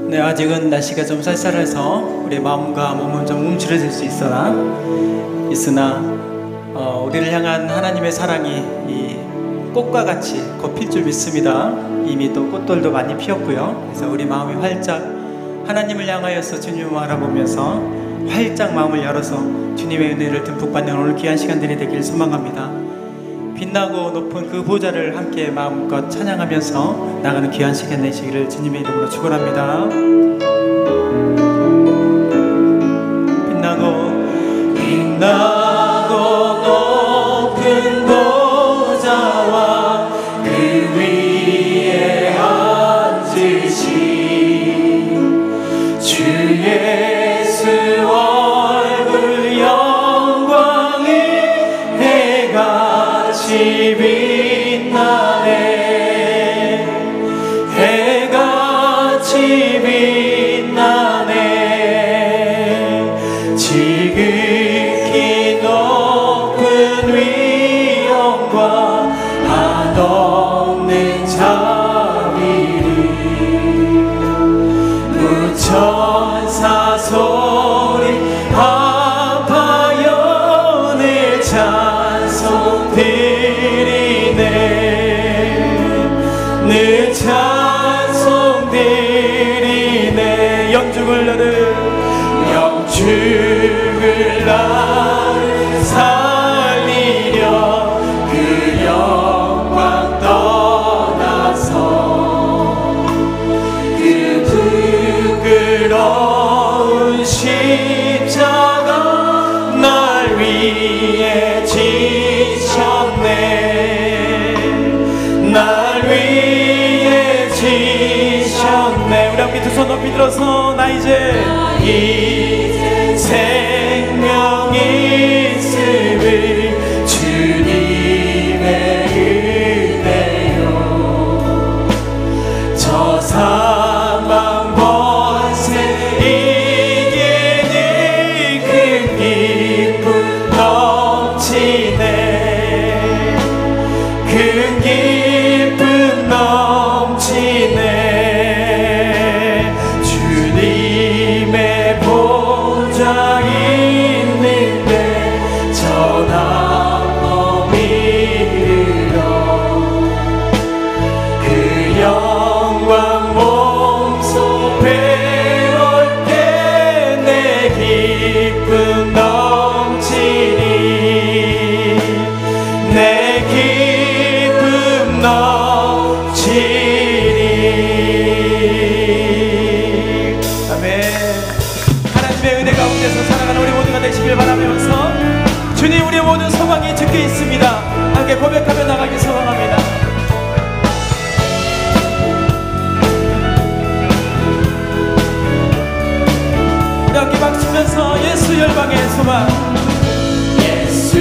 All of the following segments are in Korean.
네, 아직은 날씨가 좀 쌀쌀해서 우리 마음과 몸은 좀 움츠러질 수 있으나 우리를 향한 하나님의 사랑이 이 꽃과 같이 곧 필 줄 믿습니다. 이미 또 꽃들도 많이 피었고요. 그래서 우리 마음이 활짝 하나님을 향하여서 주님을 알아보면서 활짝 마음을 열어서 주님의 은혜를 듬뿍 받는 오늘 귀한 시간들이 되길 소망합니다. 빛나고 높은 그 보좌를 함께 마음껏 찬양하면서 나가는 귀한 시간 되시기를 주님의 이름으로 축원합니다. 빛나고 높은 보좌와 그 위에 앉으신 주 예수 얼굴 영광이 해같이 빛나네. 해같이 빛나네. 지극히 높은 위엄과 한없는 자비를 무천사 소리 합하여 내 찬송 드리네. 내 찬송 드리네. 영죽을 나를 살리려 그 영광 떠나서 그 부끄러운 십자가 날 위해 지셨네. 날 위해 지셨네. 우리 함께 두 손 높이 들어서 나 이제 생명 있음을 주님의 은혜요. 저 사망 번세 이기는 그 기쁨 넘치네. 그 기쁨 넘치네. 주님의 보좌 있는데 전함 이르러 그 영광 몸소 배울 때 내 기쁨 넘치니. 내 기쁨 넘치니. 아멘. 하나님의 은혜 가운데서 살아가는 우리 모두가 되시길 바라면서 주님 우리의 모든 소망이 주께 있습니다. 함께 고백하며 나가기 소망합니다. 함께 박수면서 예수 열방의 소망. 예수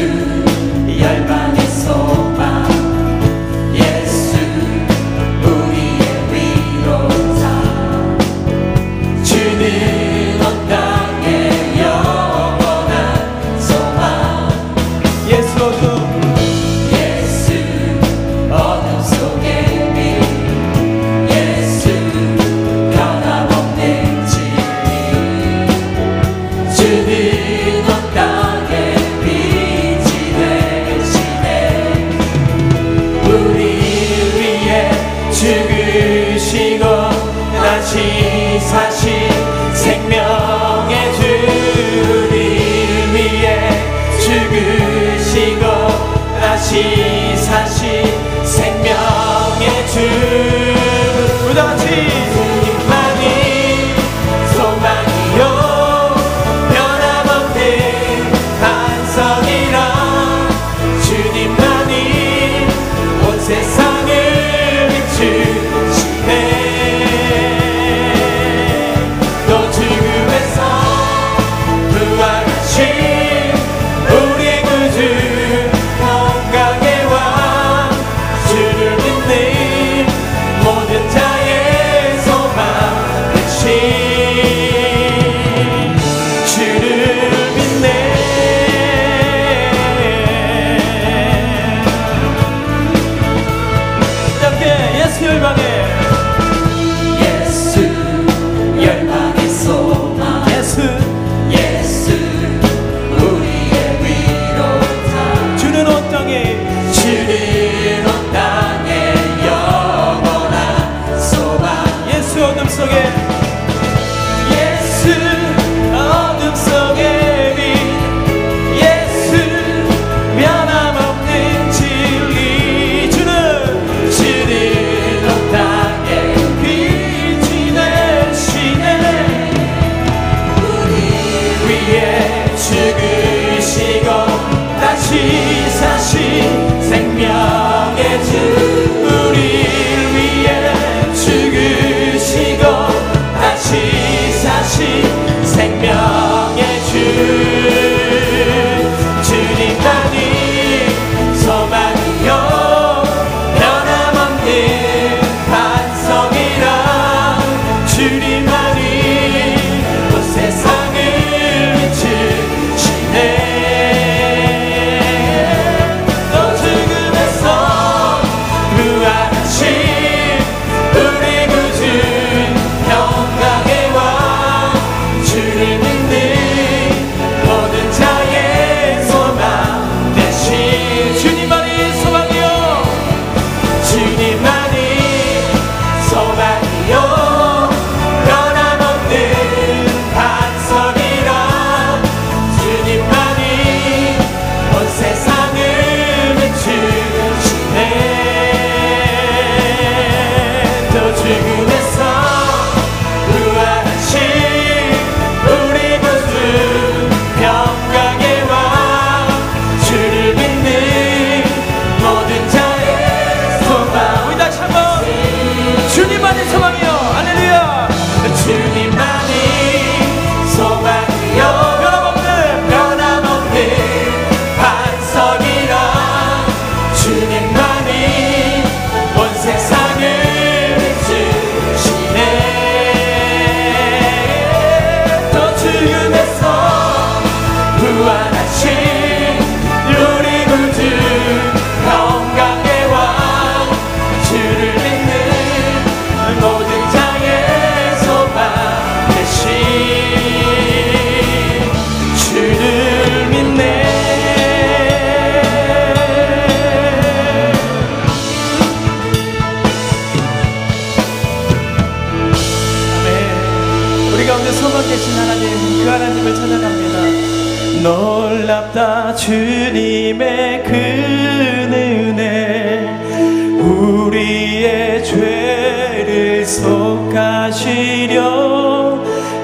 열방의 소망. 예수 우리의 위로자. 주는 온 땅에 영원한 소망. 예수 어둠 속의 빛. 예수 변함없는 진리. 주는 온 땅에 빛이 되시네. 우리 위해 죽으시고 다시 사신 생명의 주. 우리 위해 죽으시고 다시 사신 생명의 주. 우리 다같이 주님만이 소망이요 변함없는 반석이라. 주님만이 온 세상을 비추시네. 또 죽음에서 부활하신 우리의 구주 건강의 왕. 주를 믿는 모든 어둠 속에 예수 어둠 속에 빛 예수 변함없는 진리 주는 온 땅에 빛이 되시네 우리 위해 죽으시고 다시 사신 생명의 주 우리 위해 죽으시고 다시 사신 생명의 주 주님만이 소망이요 변함없는 반석이라 주님만이 온 세상을 비추시네 또 죽음에서 부활하신 우리 구주 평강의 왕 주를 믿는 모든 자의 소망 대신 주님만이 소망이요 주님만이 소망이요 변함없는 반석이라 주님만이 온 세상을 비추시네 또 죽음에서 부활하신 우리 구주 평강의 왕 주를 믿는 모든 자의 소망 우리 다시 한번 주님만이 소망이요 할렐루야 주님만이 소망이요 변함없는 반석이라 주님만이 온 세상을 비추시네 또 죽음에서 부활하신 우리 구주 평강의 왕 주를 믿는 모든 자의 소망 대신 주를 믿네 아멘. 우리 가운데 소망 계신 하나님 그 하나님을 찬양합니다 놀랍다 주님의 큰 은혜 우리의 죄를 속하시려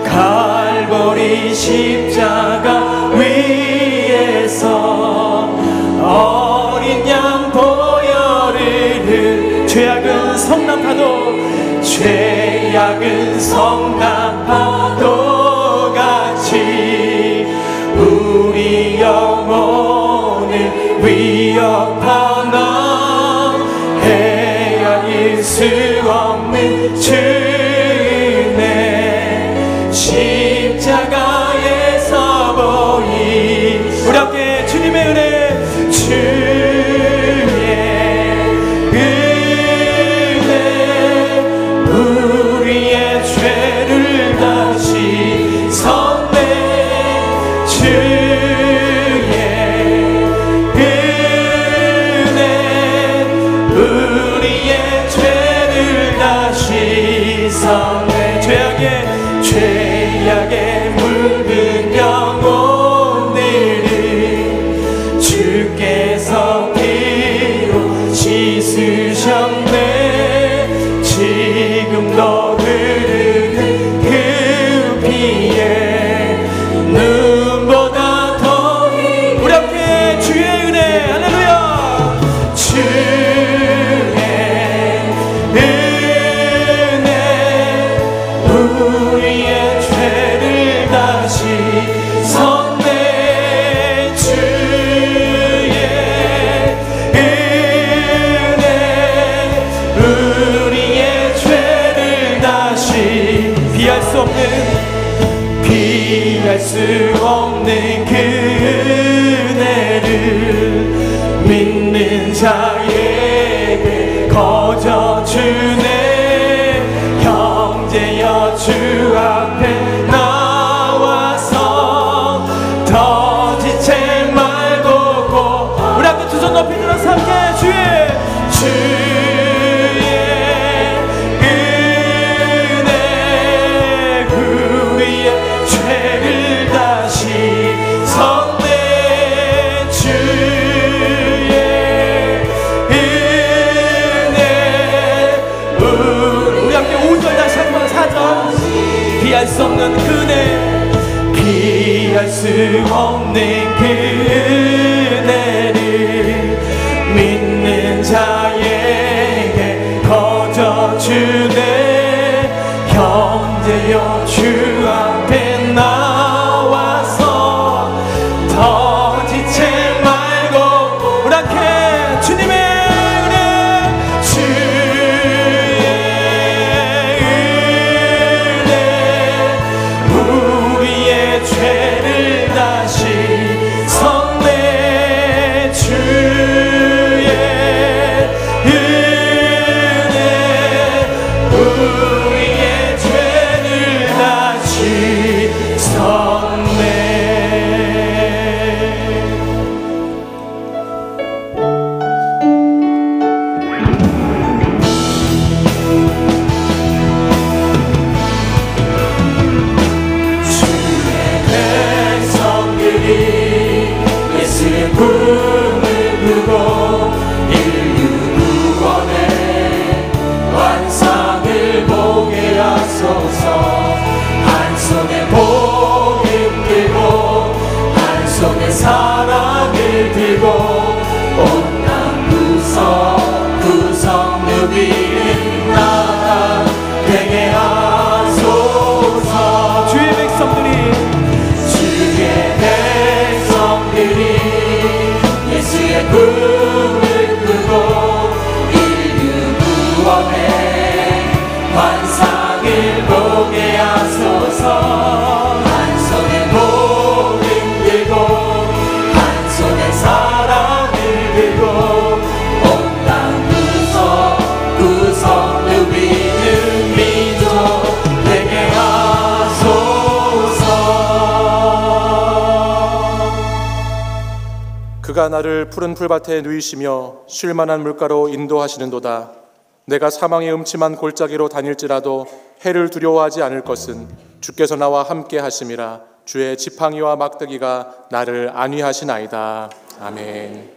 갈보리 십자가 위에서 어린 양 보혈을 죄악은 성난파도 죄악은 성난파도 같이 우리 영혼을 위협하나 헤아릴 수 없는 주의 십자가에서 보인 우리 함께 주님의 은혜 주의 은혜 우리의 죄를 다시 섰네 주의 은혜 우리의 죄를 다시 섰네 죄악에 물든 영혼들을 주께서 피로 씻으셨네 지금도 흐르는 그 피에 눈보다 더히 우리 함께 주의 은혜 할렐루야 주의 은혜 우리의 죄를 다시 섰네 주의 은혜 우리의 죄를 다시 피할 수 없는 그 은혜를 믿는 자에게 거저 주네 형제여 주 앞에 나와서 더 지체 말고 우리 함께 두 손 높이 들어서 함께 주의 은혜 피할 수 없는 은혜, 피할 수 없는 그 은혜를 믿는 자에게 거저 주네. 형제여 주 앞에 나와서 더 지체 말고 오락해. 주님의 은혜, 주의 은혜 우리의 죄를 다시 섰네. 주의 은혜 우리의 죄를 다시 섰네. 예수의 꿈을 꾸고 인류 구원의 완성을 보게 하소서. 한 손에 복음 들고 한 손에 사랑을 들고 온 땅 구석구석 누비는 나라 되게 하소서. 주의 백성들이 예수의 꿈을 꾸고 인류 구원의 환상을 보게 하소서. 한 손에 복음 들고 한 손에 사랑을 들고 온 땅 구석구석 누비는 민족 되게 하소서. 그가 나를 푸른 풀밭에 누이시며 쉴만한 물가로 인도하시는도다. 내가 사망의 음침한 골짜기로 다닐지라도 해를 두려워하지 않을 것은 주께서 나와 함께 하심이라. 주의 지팡이와 막대기가 나를 안위하시나이다. 아멘.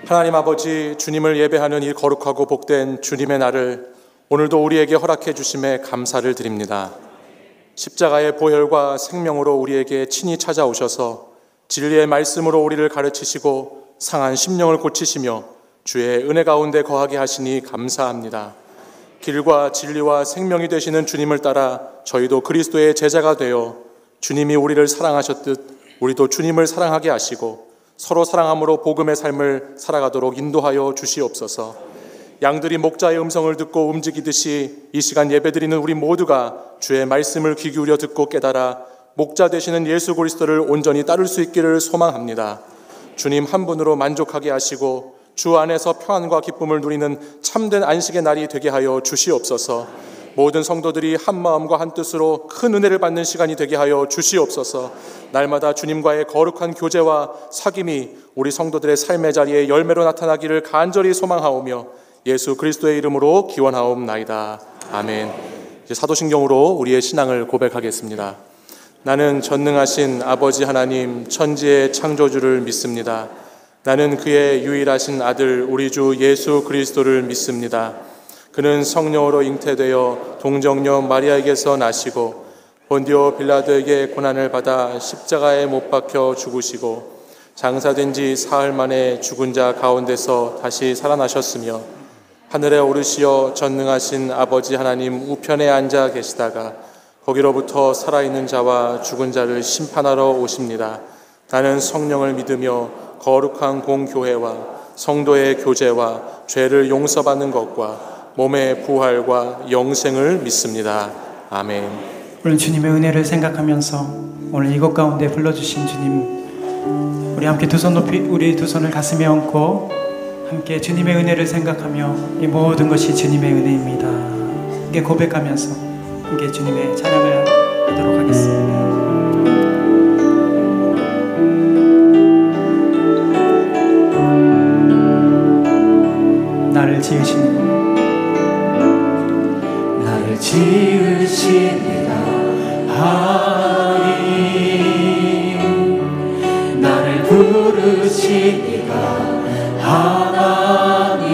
하나님 아버지, 주님을 예배하는 이 거룩하고 복된 주님의 날을 오늘도 우리에게 허락해 주심에 감사를 드립니다. 십자가의 보혈과 생명으로 우리에게 친히 찾아오셔서 진리의 말씀으로 우리를 가르치시고 상한 심령을 고치시며 주의 은혜 가운데 거하게 하시니 감사합니다. 길과 진리와 생명이 되시는 주님을 따라 저희도 그리스도의 제자가 되어 주님이 우리를 사랑하셨듯 우리도 주님을 사랑하게 하시고 서로 사랑함으로 복음의 삶을 살아가도록 인도하여 주시옵소서. 양들이 목자의 음성을 듣고 움직이듯이 이 시간 예배드리는 우리 모두가 주의 말씀을 귀 기울여 듣고 깨달아 목자 되시는 예수 그리스도를 온전히 따를 수 있기를 소망합니다. 주님 한 분으로 만족하게 하시고 주 안에서 평안과 기쁨을 누리는 참된 안식의 날이 되게 하여 주시옵소서. 모든 성도들이 한 마음과 한 뜻으로 큰 은혜를 받는 시간이 되게 하여 주시옵소서. 날마다 주님과의 거룩한 교제와 사귐이 우리 성도들의 삶의 자리에 열매로 나타나기를 간절히 소망하오며 예수 그리스도의 이름으로 기원하옵나이다. 아멘. 이제 사도신경으로 우리의 신앙을 고백하겠습니다. 나는 전능하신 아버지 하나님 천지의 창조주를 믿습니다. 나는 그의 유일하신 아들 우리 주 예수 그리스도를 믿습니다. 그는 성령으로 잉태되어 동정녀 마리아에게서 나시고 본디오 빌라도에게 고난을 받아 십자가에 못 박혀 죽으시고 장사된 지 사흘 만에 죽은 자 가운데서 다시 살아나셨으며 하늘에 오르시어 전능하신 아버지 하나님 우편에 앉아 계시다가 거기로부터 살아있는 자와 죽은 자를 심판하러 오십니다. 나는 성령을 믿으며 거룩한 공교회와 성도의 교제와 죄를 용서받는 것과 몸의 부활과 영생을 믿습니다. 아멘. 오늘 주님의 은혜를 생각하면서 오늘 이곳 가운데 불러주신 주님, 우리 함께 두 손 높이, 우리 두 손을 가슴에 얹고 함께 주님의 은혜를 생각하며 이 모든 것이 주님의 은혜입니다. 함께 고백하면서 함께 주님의 찬양을 하도록 하겠습니다. 나를 지으신 나를 지으신 하나님, 나를 부르신 이가 하나님,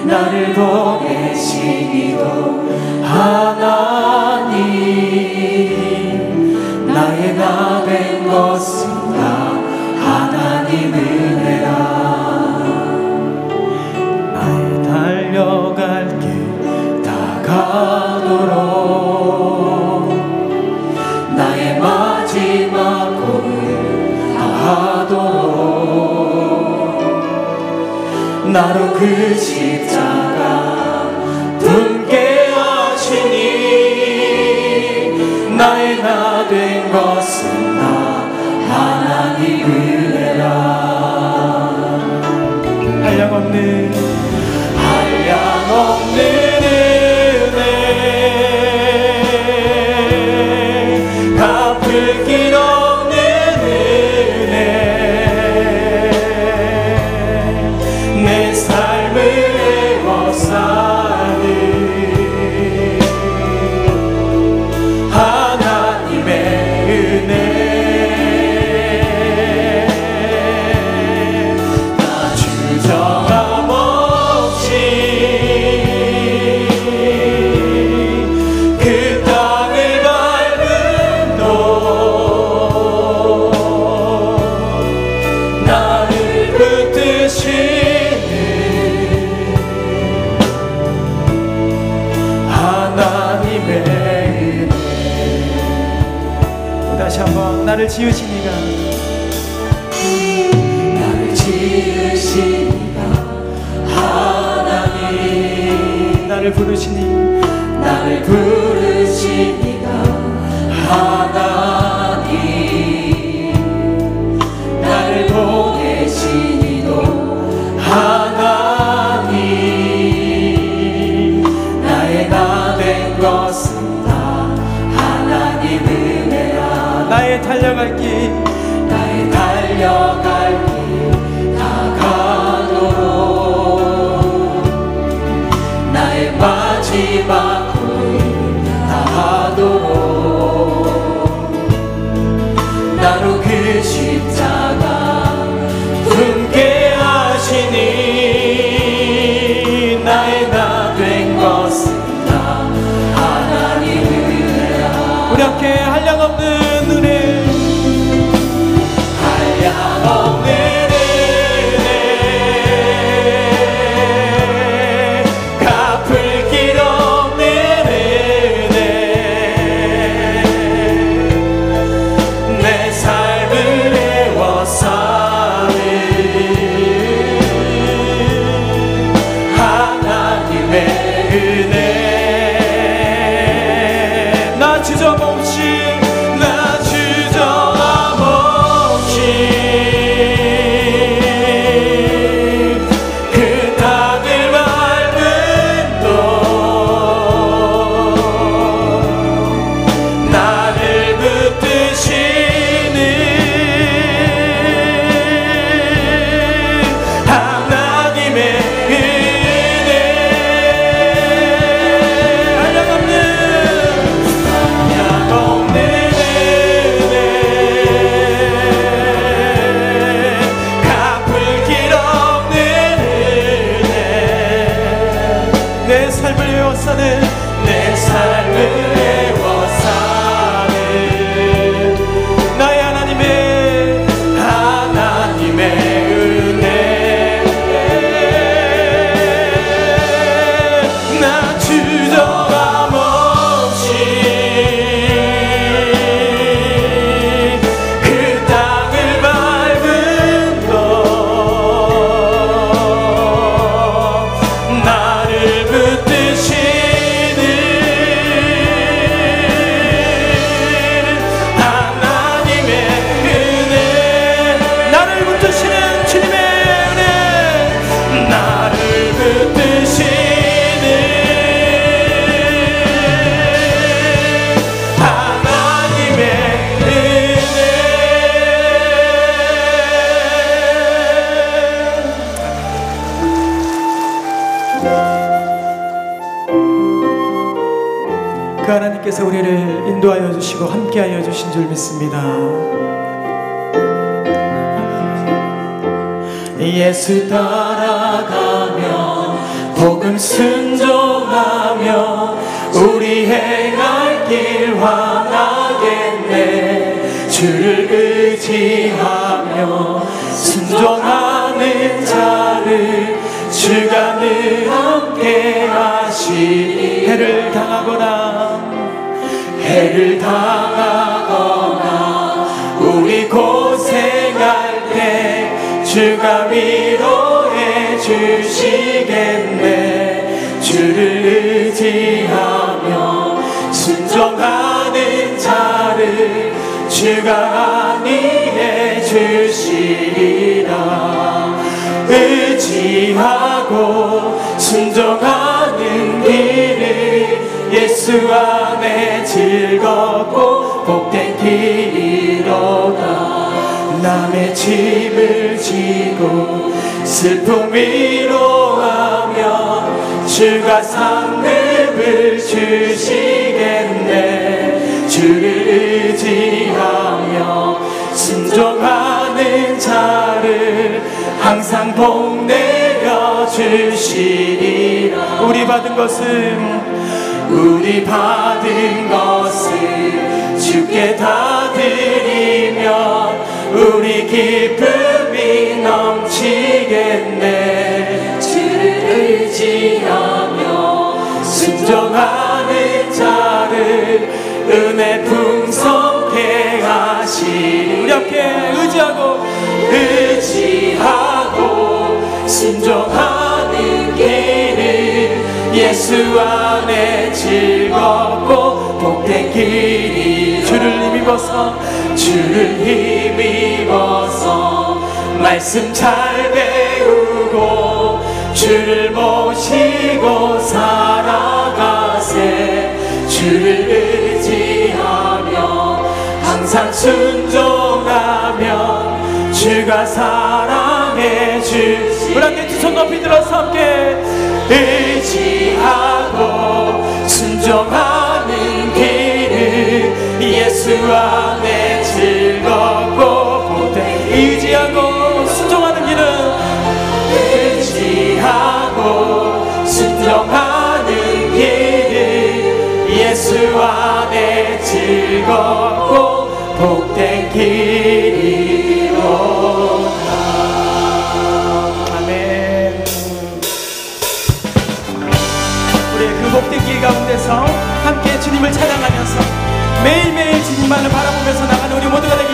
나를 보내신 이도 하나님, 나의 나 된 것은 다 하나님 은혜라. 나의 달려갈 길 다가도록 나의 마지막 꿈을 다하도록 나로 그 십자가 품게 하시니 나의 나 된 것은 다 하나님 은혜라. 한량없는 은혜, 갚을 길 없는 은혜, 내 삶을 애워싸는 하나님의 은혜. 나 주저함 없이 그 땅을 밟은 너, 나를 붙드시는 하나님의 은혜. 다시 한번 나를 지으시니가 나를 지으시니가 하나님, 나를 부르시니 나를 부르시니가 하나님, 나를 보내시니도 하나님, 나의 나 된 것은 다 하나님 은혜라. 나의 달려갈 길 다가도록 나의 마지막 꿈을 다하도록 나로 그 십자가 품게 하시니 나의 나 된 것은 다 하나님 은혜라. 우리 함께 한량없는 은혜, 한량없는 우리를 인도하여 주시고 함께하여 주신 줄 믿습니다. 예수 따라가며 복음 순종하며 우리 행할 길 환하겠네. 주를 의지하며 순종하는 자를 주가 늘 함께 하시니. 해를 당하거나 우리 고생할 때 주가 위로해 주시겠네. 주를 의지하며 순종하는 자를 주가 안위해 주시리라. 의지하고 순종하는 길을 예수 안에 즐겁고 복된 길이로다. 남의 짐을 지고 슬픔 위로하며 주가 상급을 주시겠네. 주를 의지하며 순종하는 자를 항상 복 내려 주시리라. 우리 받은 것을 주께 다 드리면 우리 기쁨이 넘치겠네. 주를 의지하며 순종하는 자를 은혜 풍성케 하시리. 우리 함께 의지하고 순종하는 길을 예수 안에 즐겁고 복된 길이. 주를 힘입어서 말씀 잘 배우고 주를 모시고 살아가세. 주를 의지하며 항상 순종하며 주가 사랑해 주시. 우리 함께 두 손 높이 들어서 함께 의지하고 순종하는 길을 예수 안에 즐겁고 복된. 의지하고 순종하는 길은 의지하고 순종하는 길을 예수 안에 즐겁고 복된 길이로다. 아멘. 우리의 그 복된 길 가운데서 함께 주님을 찬양하면서 매일매일 주님만을 바라보면서 나가는 우리 모두가 되겠습니다.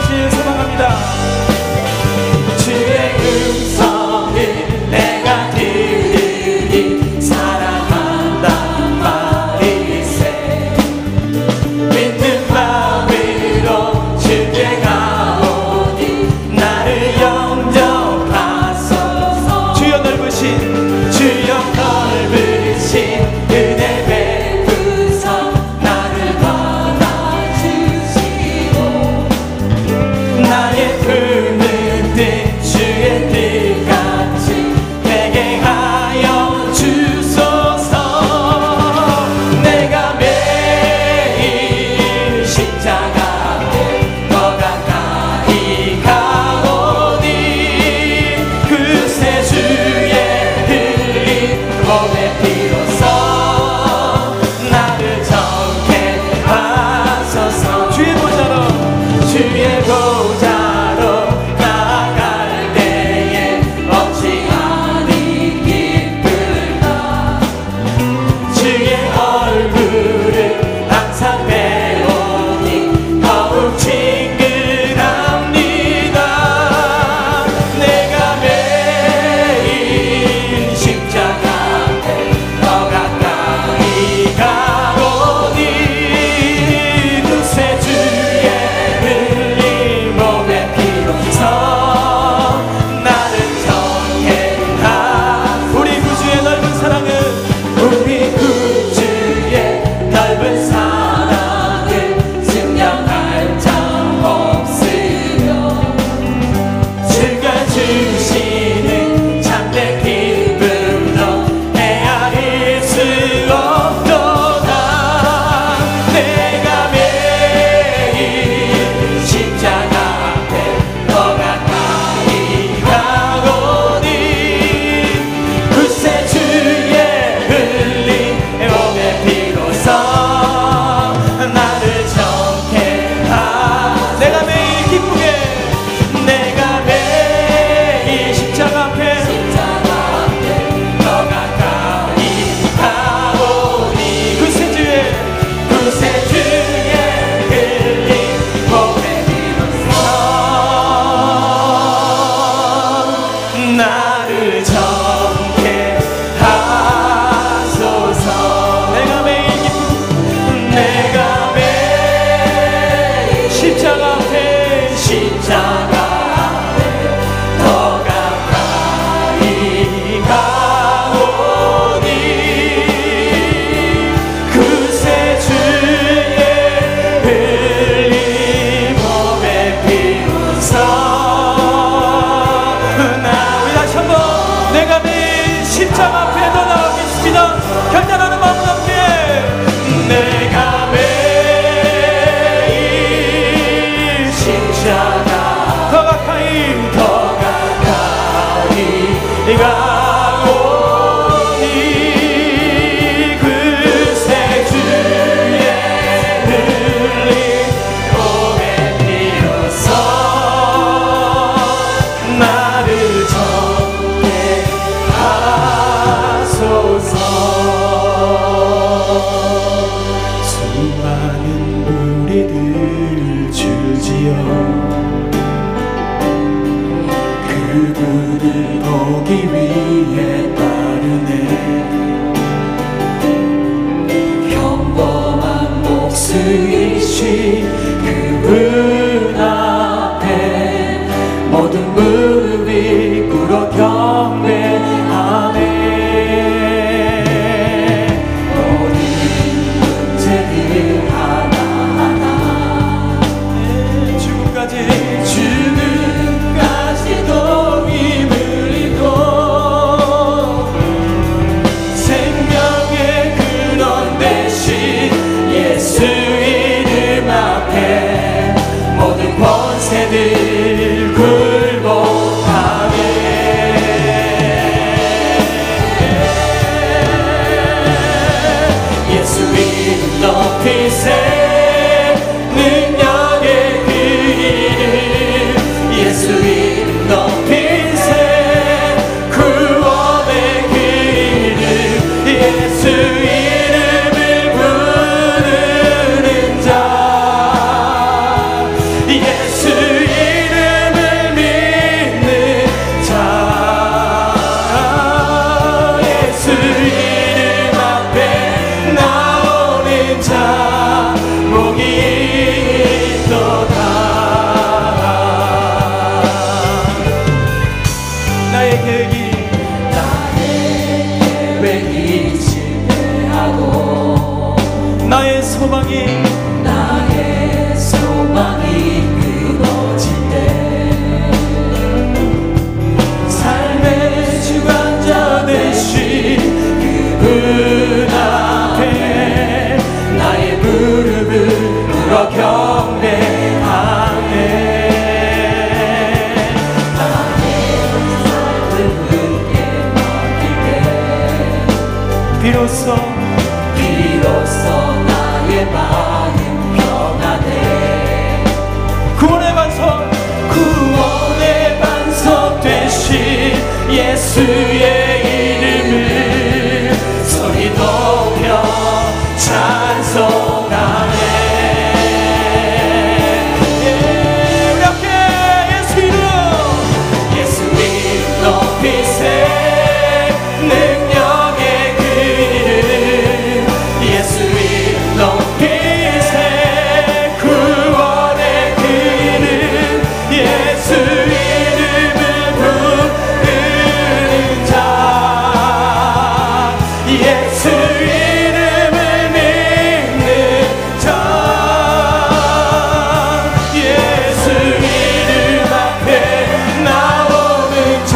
주시오. 그분을 보기 위해 따르네. 평범한 목수이신 그분 앞에 모든 무릎이 꿇어 경배하네. 모든 문제들 하나하나 죽음까지도 힘을 잃고 생명의 근원 대신 예수 이름 앞에 모든 권세들 굴복하네. 예수 이름 높이세. 능력의 그 이름 예수 이름 높이세. 구원의 그 이름 예수 이름을 부르는 자. 예수 이름을 믿는 자. 예수 이름 앞에 나오는 자 목이 있도다. 나의 계획이 실패하고 나의 소망이 끊어질 때 삶의 주관자 되신 그분 앞에 나의 무릎을 꿇어 경배하네. 나의 삶을 그께 맡기게. 비로소 나의 마음 평안해. 구원의 반석 되신 예수의 이름을 소리 높여 찬송하네. 우리 함께 예수 이름 높이세. 능력의 그 이름 예수 이름 높이세. 구원의 그 이름 예수 이름을 부르는 자. 예수 이름을 믿는 자. 예수 이름 앞에 나오는 자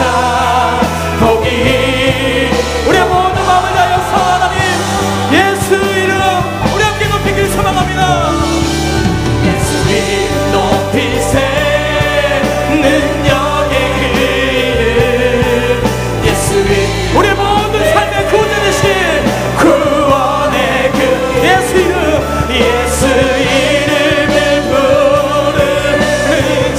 복이. 우리의 모든 마음을 다하여서 하나님 예수 이름 우리 함께 높이길 소망합니다. 예수 이름 높이세. 능력의 그 이름 예수 이름 우리의 모든 삶의 구원자 되신 구원의 그 예수 이름 예수 이름을 부르는 자.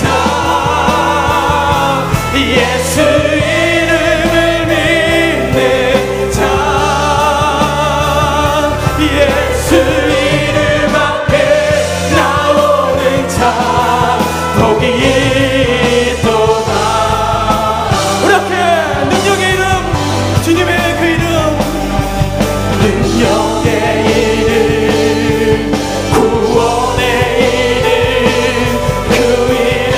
예수 이름을 믿는 자. 예수 이름 앞에 나오는 자 복이 있도다. 우리 앞에 능력의 이름 주님의 그 이름 능력의 이름 구원의 이름 그 이름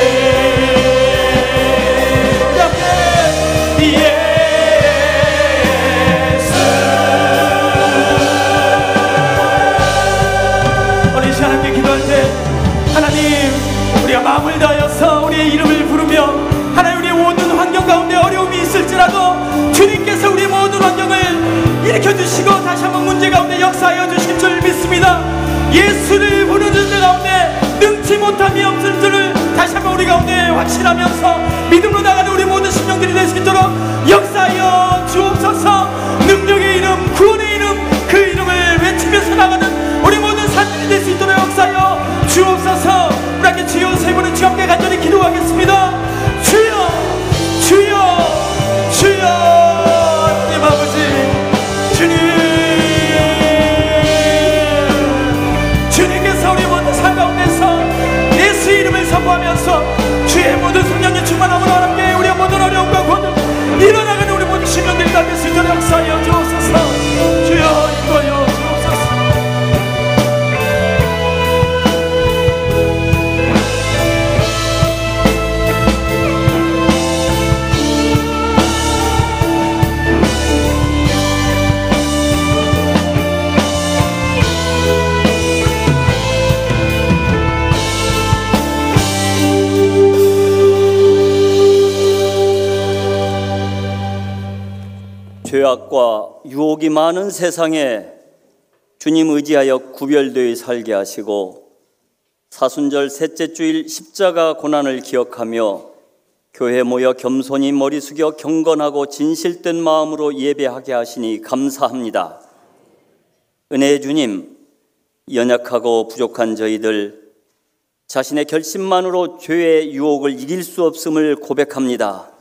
우리 앞에 예수. 우리 이 시간 함께 기도할 때 하나님 우리가 마음을 다하여서 우리의 이름을 부르며 하나님 우리의 모든 환경 가운데 어려움이 있을지라도 주님께서 우리의 모든 환경을 일으켜주시고 다시 한번 문제 가운데 역사하여 주실 줄 믿습니다. 예수를 부르는 자 가운데 능치 못함이 없을 줄을 다시 한번 우리 가운데 확신하면서 믿음으로 나가는 우리 모든 심령들이 될 수 있도록 역사하여 주옵소서. 능력의 이름 구원의 이름 그 이름을 외치면서 나가는 우리 모든 삶들이 될 수 있도록 역사하여 주옵소서. 우리 함께 주여 세 분은 주 함께 간절히 기도하겠습니다. 주여 주여 주여. 하나님 아버지 주님 주님께서 우리 모든 삶 가운데서 예수 이름을 선포 기도하면서 주의 모든 성령의 충만함으로 함께 우리의 모든 어려움과 고통 일어나가는 우리 모든 시민들 가운데 스스로 역사하여 주옵소서. 주여 인도하여 주옵소서. 죄악과 유혹이 많은 세상에 주님 의지하여 구별되어 살게 하시고 사순절 셋째 주일 십자가 고난을 기억하며 교회 모여 겸손히 머리 숙여 경건하고 진실된 마음으로 예배하게 하시니 감사합니다. 은혜의 주님, 연약하고 부족한 저희들 자신의 결심만으로 죄의 유혹을 이길 수 없음을 고백합니다.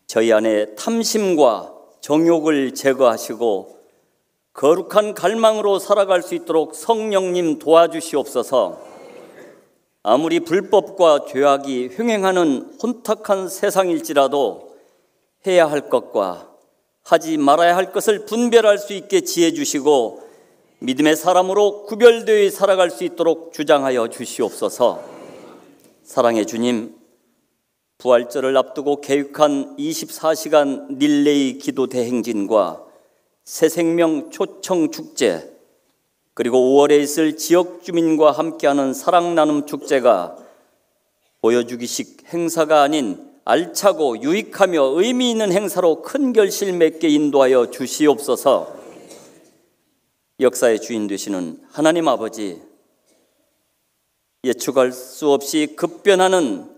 저희 안에 탐심과 정욕을 제거하시고 거룩한 갈망으로 살아갈 수 있도록 성령님 도와주시옵소서. 아무리 불법과 죄악이 횡행하는 혼탁한 세상일지라도 해야 할 것과 하지 말아야 할 것을 분별할 수 있게 지혜 주시고 믿음의 사람으로 구별되어 살아갈 수 있도록 주장하여 주시옵소서. 사랑의 주님, 부활절을 앞두고 계획한 24시간 릴레이 기도 대행진과 새생명 초청 축제, 그리고 5월에 있을 지역 주민과 함께하는 사랑 나눔 축제가 보여주기식 행사가 아닌 알차고 유익하며 의미 있는 행사로 큰 결실 맺게 인도하여 주시옵소서. 역사의 주인 되시는 하나님 아버지, 예측할 수 없이 급변하는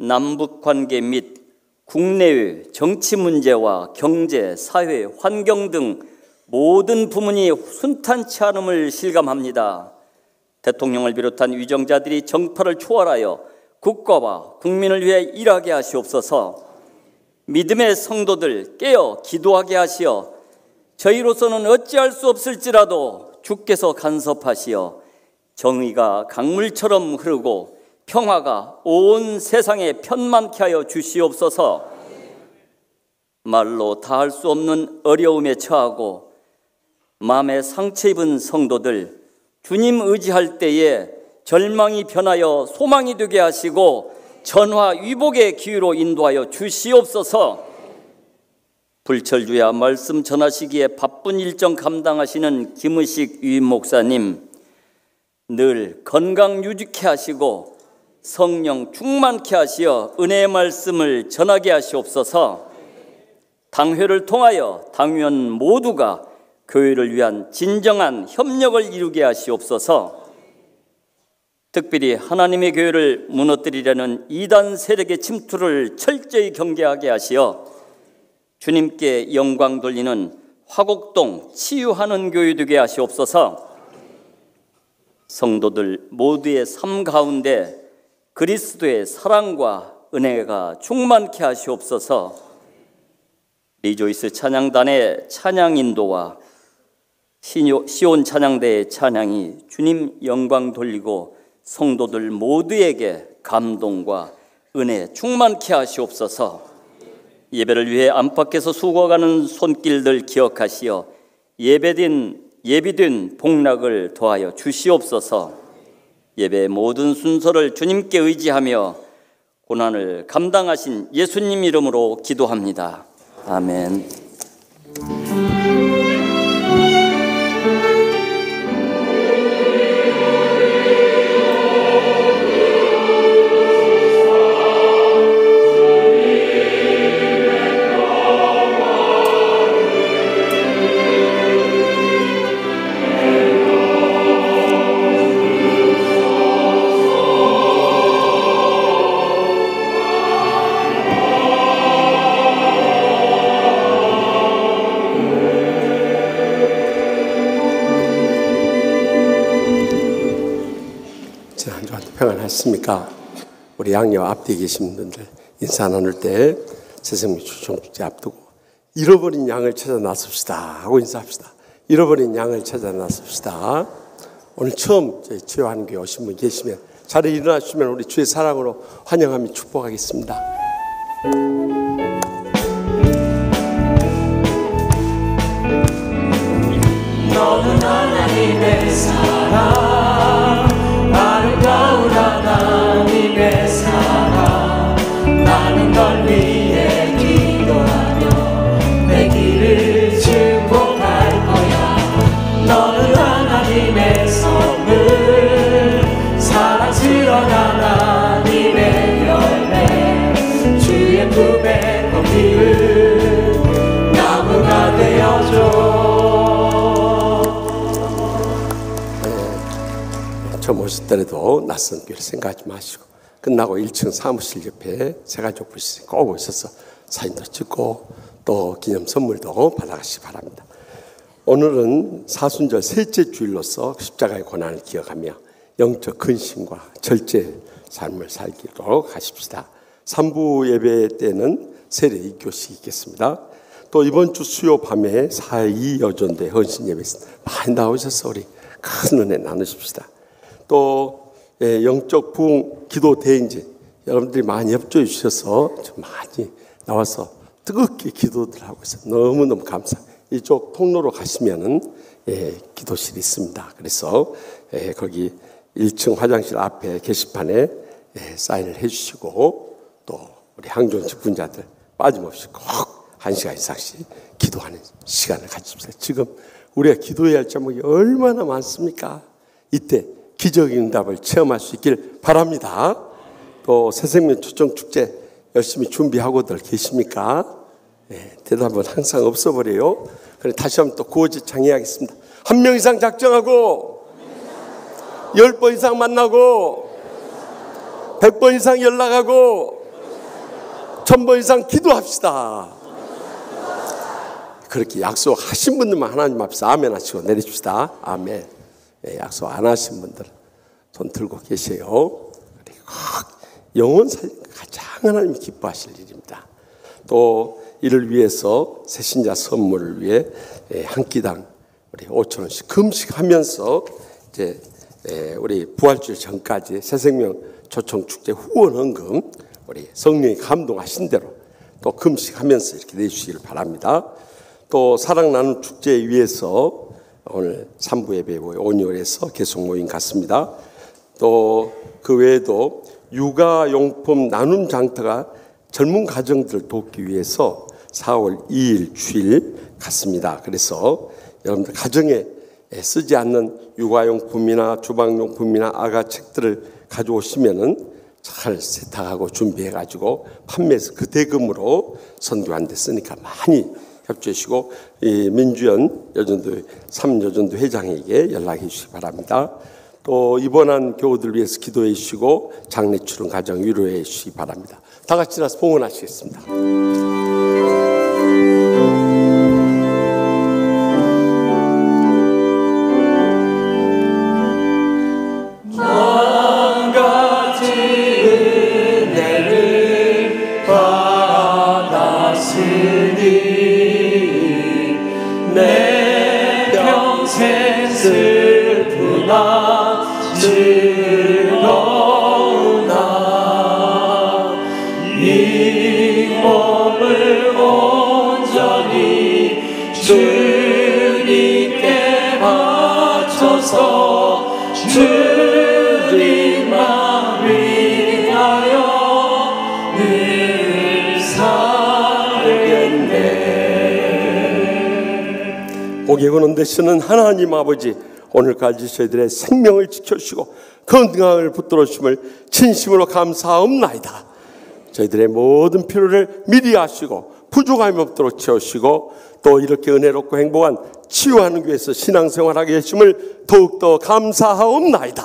남북 관계 및 국내외 정치 문제와 경제, 사회, 환경 등 모든 부문이 순탄치 않음을 실감합니다. 대통령을 비롯한 위정자들이 정파를 초월하여 국가와 국민을 위해 일하게 하시옵소서. 믿음의 성도들 깨어 기도하게 하시어 저희로서는 어찌할 수 없을지라도 주께서 간섭하시어 정의가 강물처럼 흐르고 평화가 온 세상에 편만케 하여 주시옵소서. 말로 다할 수 없는 어려움에 처하고 마음에 상처 입은 성도들 주님 의지할 때에 절망이 변하여 소망이 되게 하시고 전화위복의 기회로 인도하여 주시옵소서. 불철주야 말씀 전하시기에 바쁜 일정 감당하시는 김의식 유임 목사님 늘 건강 유지케 하시고 성령 충만케 하시어 은혜의 말씀을 전하게 하시옵소서. 당회를 통하여 당원 모두가 교회를 위한 진정한 협력을 이루게 하시옵소서. 특별히 하나님의 교회를 무너뜨리려는 이단 세력의 침투를 철저히 경계하게 하시어 주님께 영광 돌리는 화곡동 치유하는 교회 되게 하시옵소서. 성도들 모두의 삶 가운데 그리스도의 사랑과 은혜가 충만케 하시옵소서. 리조이스 찬양단의 찬양 인도와 시온 찬양대의 찬양이 주님 영광 돌리고 성도들 모두에게 감동과 은혜 충만케 하시옵소서. 예배를 위해 안팎에서 수고하는 손길들 기억하시어 예비된 복락을 더하여 주시옵소서. 예배의 모든 순서를 주님께 의지하며 고난을 감당하신 예수님 이름으로 기도합니다. 아멘. 평안하십니까? 우리 양녀 앞뒤에 계신 분들 인사 나눌 때 새생명 초청축제 앞두고 잃어버린 양을 찾아 나섭시다 하고 인사합시다. 잃어버린 양을 찾아 나섭시다. 오늘 처음 저희 치유하는 교회 오신 분 계시면 자리에 일어나시면 우리 주의 사랑으로 환영하며 축복하겠습니다. 너는 하나님의 사랑, 아름다운 하나님의 사랑. 나는 널 위해 기도하며 내 길을 증복할 거야. 너는 하나님의 선물, 사랑스러운 하나님의 열매. 주의 품에 꺾이는 나무가 되어줘. 처음 오셨더라도 낯선 교회를 생각하지 마시고 끝나고 1층 사무실 옆에 새가족 부시 꼭 오셔서 사진도 찍고 또 기념 선물도 받아가시기 바랍니다. 오늘은 사순절 셋째 주일로서 십자가의 고난을 기억하며 영적 근심과 절제 삶을 살기로 하십시다. 3부 예배 때는 세례 입교식이 있겠습니다. 또 이번 주 수요 밤에 4.2 여전대 헌신 예배 많이 나오셔서 우리 큰 은혜 나누십시다. 또 영적 부흥 기도 대행진 여러분들이 많이 협조해 주셔서 좀 많이 나와서 뜨겁게 기도들 하고 있어요. 너무너무 감사합니다. 이쪽 통로로 가시면은 기도실이 있습니다. 그래서 거기 1층 화장실 앞에 게시판에 사인을 해주시고 또 우리 항존 직분자들 빠짐없이 꼭 1시간 이상씩 기도하는 시간을 가집시다. 지금 우리가 기도해야 할 제목이 얼마나 많습니까? 이때 기적의 응답을 체험할 수 있길 바랍니다. 또 새생명 초청축제 열심히 준비하고들 계십니까? 대답은 항상 없어버려요. 그래 다시 한번 또 구호지 창의하겠습니다. 1명 이상 작정하고 10번 이상 만나고 100번 이상 연락하고 1000번 이상 기도합시다. 그렇게 약속하신 분들만 하나님 앞에서 아멘 하시고 내려줍시다. 아멘. 약속 안 하신 분들 손 들고 계세요. 영원 살림 가장 하나님이 기뻐하실 일입니다. 또 이를 위해서 새신자 선물을 위해 한 끼당 우리 5,000원씩 금식하면서 이제 우리 부활주일 전까지 새생명 초청축제 후원 헌금 우리 성령이 감동하신 대로 또 금식하면서 이렇게 내주시기를 바랍니다. 또 사랑 나눔 축제에 위해서 오늘 3부 예배 온유월에서 계속 모임 같습니다. 또 그 외에도 육아용품 나눔 장터가 젊은 가정들 돕기 위해서 4월 2일 주일 갔습니다. 그래서 여러분들 가정에 쓰지 않는 육아용품이나 주방용품이나 아가책들을 가져오시면은 잘 세탁하고 준비해가지고 판매해서 그 대금으로 선교한 데 쓰니까 많이 협조해 주시고 이 민주연 여전도 3여전도 회장에게 연락해 주시기 바랍니다. 또 입원한 교우들 위해서 기도해 주시고 장례 추른 가정 위로해 주시기 바랍니다. 다 같이 나서 봉헌하시겠습니다. 내 평생 슬프나 즐거우나 이 몸을 온전히 주님께 바쳐서 주님만 위하여 늘 살겠네. 고객은 되시는 하나님 아버지, 오늘까지 저희들의 생명을 지켜주시고 건강을 붙들어 주심을 진심으로 감사합나이다. 저희들의 모든 필요를 미리 아시고 부족함이 없도록 채우시고 또 이렇게 은혜롭고 행복한 치유하는 교회에서 신앙생활하게 하심을 더욱더 감사하옵나이다.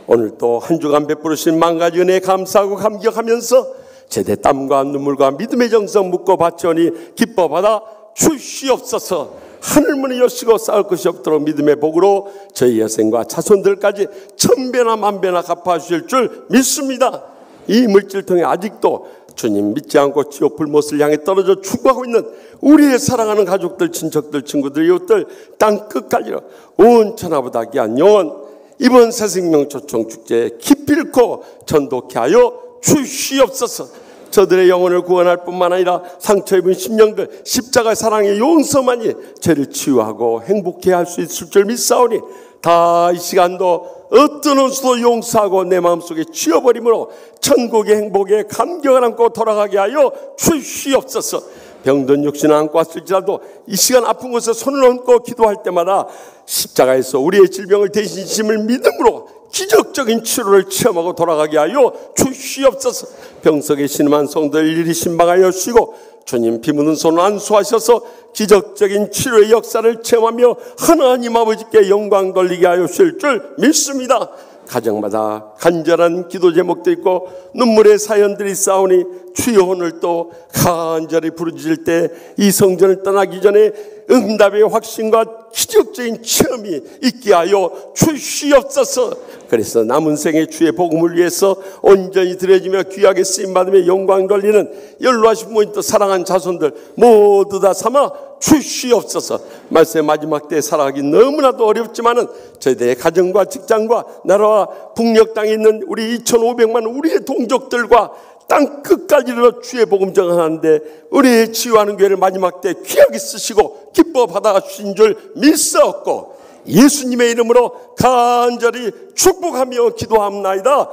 오늘 또 한 주간 베풀으신 만가지 은혜에 감사하고 감격하면서 제대 땀과 눈물과 믿음의 정성 묻고 바치오니 기뻐 받아 주시옵소서. 하늘문을 여시고 쌓을 것이 없도록 믿음의 복으로 저희 여생과 자손들까지 천배나 만배나 갚아주실 줄 믿습니다. 이 물질통에 아직도 주님 믿지 않고 지옥 불못을 향해 떨어져 죽어가고 있는 우리의 사랑하는 가족들, 친척들, 친구들, 이웃들 땅끝까지 온 천하보다 귀한 영혼 이번 새생명 초청축제에 기필코 전도케 하여 주시옵소서. 저들의 영혼을 구원할 뿐만 아니라 상처 입은 심령들 십자가 사랑의 용서만이 죄를 치유하고 행복해 할 수 있을 줄 믿사오니 다 이 시간도 어떤 원수도 용서하고 내 마음속에 지워버림으로 천국의 행복에 감격을 안고 돌아가게 하여 주시옵소서. 병든 육신을 안고 왔을지라도 이 시간 아픈 곳에 손을 얹고 기도할 때마다 십자가에서 우리의 질병을 대신 지심을 믿음으로 기적적인 치료를 체험하고 돌아가게 하여 주시옵소서. 병석에 신음한 성도를 일일이 신방하여 주시고 주님 피 묻은 손을 안수하셔서 기적적인 치료의 역사를 체험하며 하나님 아버지께 영광 돌리게 하여 주실 줄 믿습니다. 가정마다 간절한 기도 제목도 있고 눈물의 사연들이 싸우니 주여 오늘 또 간절히 부르짖을 때 이 성전을 떠나기 전에 응답의 확신과 기적적인 체험이 있게 하여 주시옵소서. 그래서 남은 생에 주의 복음을 위해서 온전히 드려지며 귀하게 쓰임받으며 영광 돌리는 연로하신 부모님 또 사랑한 자손들 모두 다 삼아 주시옵소서. 말씀의 마지막 때에 살아가기 너무나도 어렵지만은 저희들의 가정과 직장과 나라와 북녘 땅에 있는 우리 2,500만 우리의 동족들과 땅 끝까지 이르러 주의 복음 전하는데 우리의 치유하는 교회를 마지막 때 귀하게 쓰시고 기뻐 받아 주신 줄 믿사옵고 예수님의 이름으로 간절히 축복하며 기도합나이다.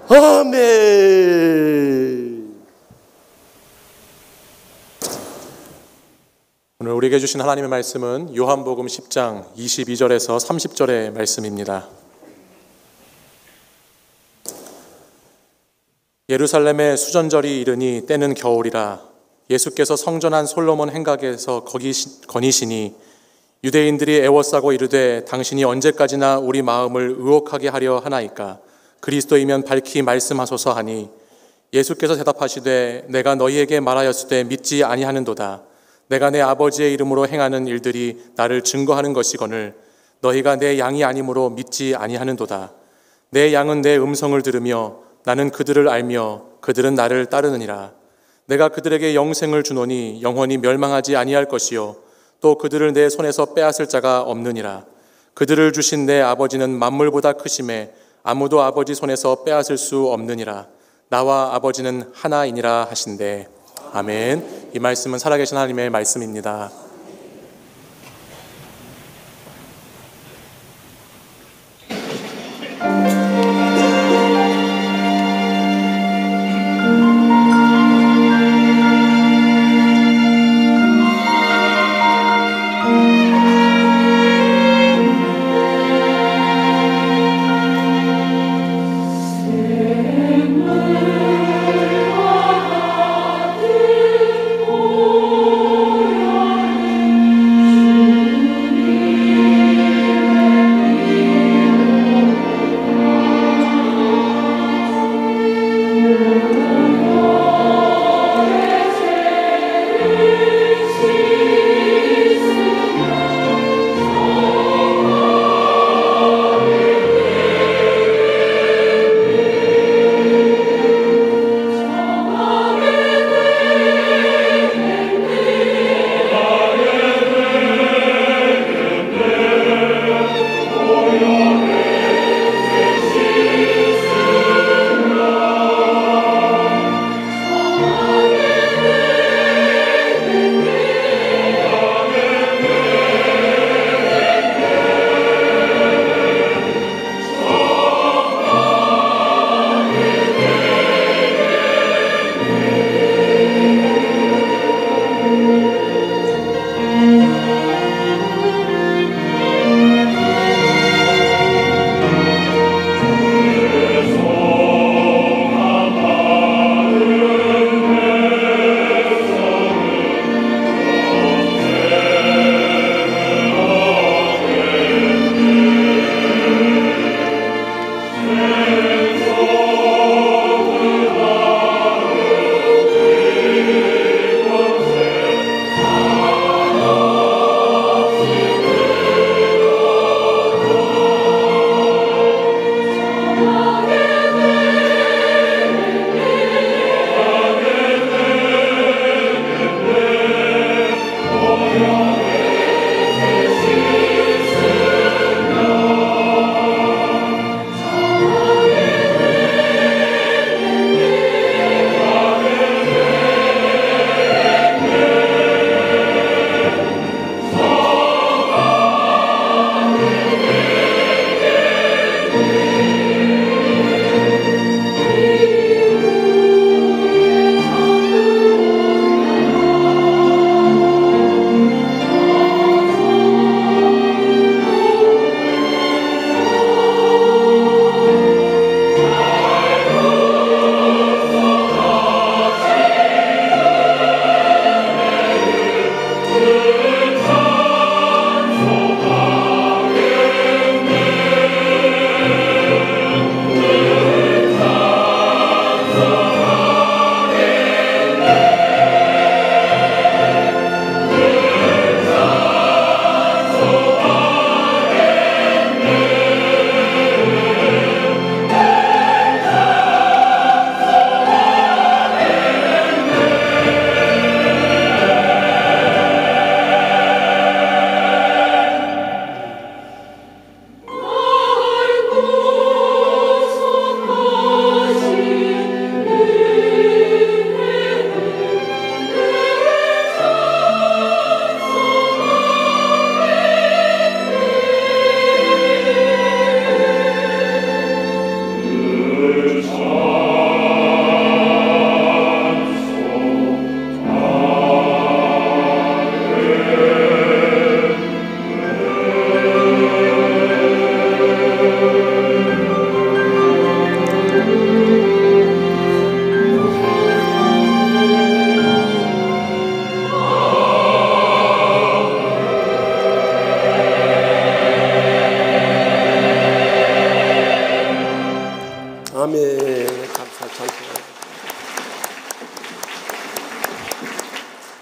아멘. 오늘 우리에게 주신 하나님의 말씀은 요한복음 10장 22절에서 30절의 말씀입니다. 예루살렘에 수전절이 이르니 때는 겨울이라. 예수께서 성전한 솔로몬 행각에서 거니시니 유대인들이 애워싸고 이르되 당신이 언제까지나 우리 마음을 의혹하게 하려 하나이까. 그리스도이면 밝히 말씀하소서 하니 예수께서 대답하시되 내가 너희에게 말하였으되 믿지 아니하는도다. 내가 내 아버지의 이름으로 행하는 일들이 나를 증거하는 것이거늘 너희가 내 양이 아니므로 믿지 아니하는도다. 내 양은 내 음성을 들으며 나는 그들을 알며 그들은 나를 따르느니라. 내가 그들에게 영생을 주노니 영원히 멸망하지 아니할 것이요 또 그들을 내 손에서 빼앗을 자가 없느니라. 그들을 주신 내 아버지는 만물보다 크심에 아무도 아버지 손에서 빼앗을 수 없느니라. 나와 아버지는 하나이니라 하신대. 아멘. 이 말씀은 살아계신 하나님의 말씀입니다.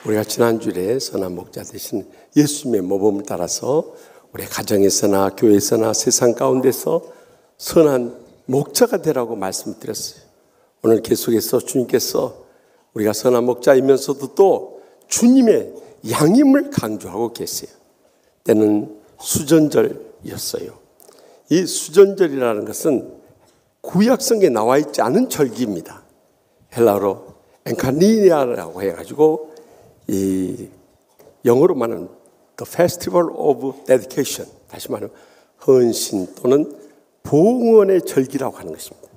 우리가 지난주에 선한 목자 되신 예수님의 모범을 따라서 우리 가정에서나 교회에서나 세상 가운데서 선한 목자가 되라고 말씀드렸어요. 오늘 계속해서 주님께서 우리가 선한 목자이면서도 또 주님의 양임을 강조하고 계세요. 때는 수전절이었어요. 이 수전절이라는 것은 구약성에 나와 있지 않은 절기입니다. 헬라어로 엔카니니아라고 해가지고 이 영어로 말하는 The Festival of Dedication, 다시 말하면 헌신 또는 봉헌의 절기라고 하는 것입니다.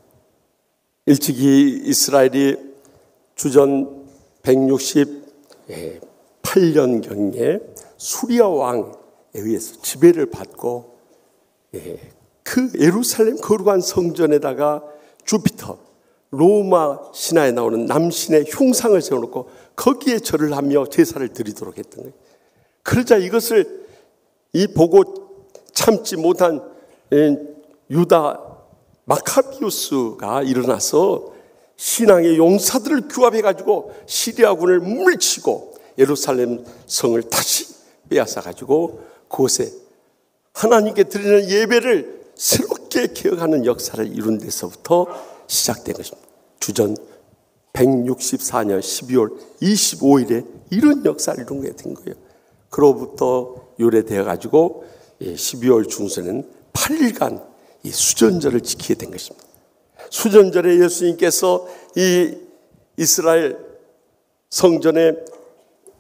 일찍이 이스라엘이 주전 168년경에 수리아 왕에 의해서 지배를 받고 그 예루살렘 거룩한 성전에다가 주피터, 로마 신화에 나오는 남신의 흉상을 세워놓고 거기에 절을 하며 제사를 드리도록 했던 거예요. 그러자 이것을 보고 참지 못한 유다 마카비우스가 일어나서 신앙의 용사들을 규합해가지고 시리아군을 물리치고 예루살렘 성을 다시 빼앗아가지고 그곳에 하나님께 드리는 예배를 새롭게 기억하는 역사를 이룬 데서부터 시작된 것입니다. 주전 164년 12월 25일에 이런 역사를 이룬 게 된 거예요. 그로부터 유래되어 가지고 12월 중순에는 8일간 이 수전절을 지키게 된 것입니다. 수전절에 예수님께서 이 이스라엘 성전의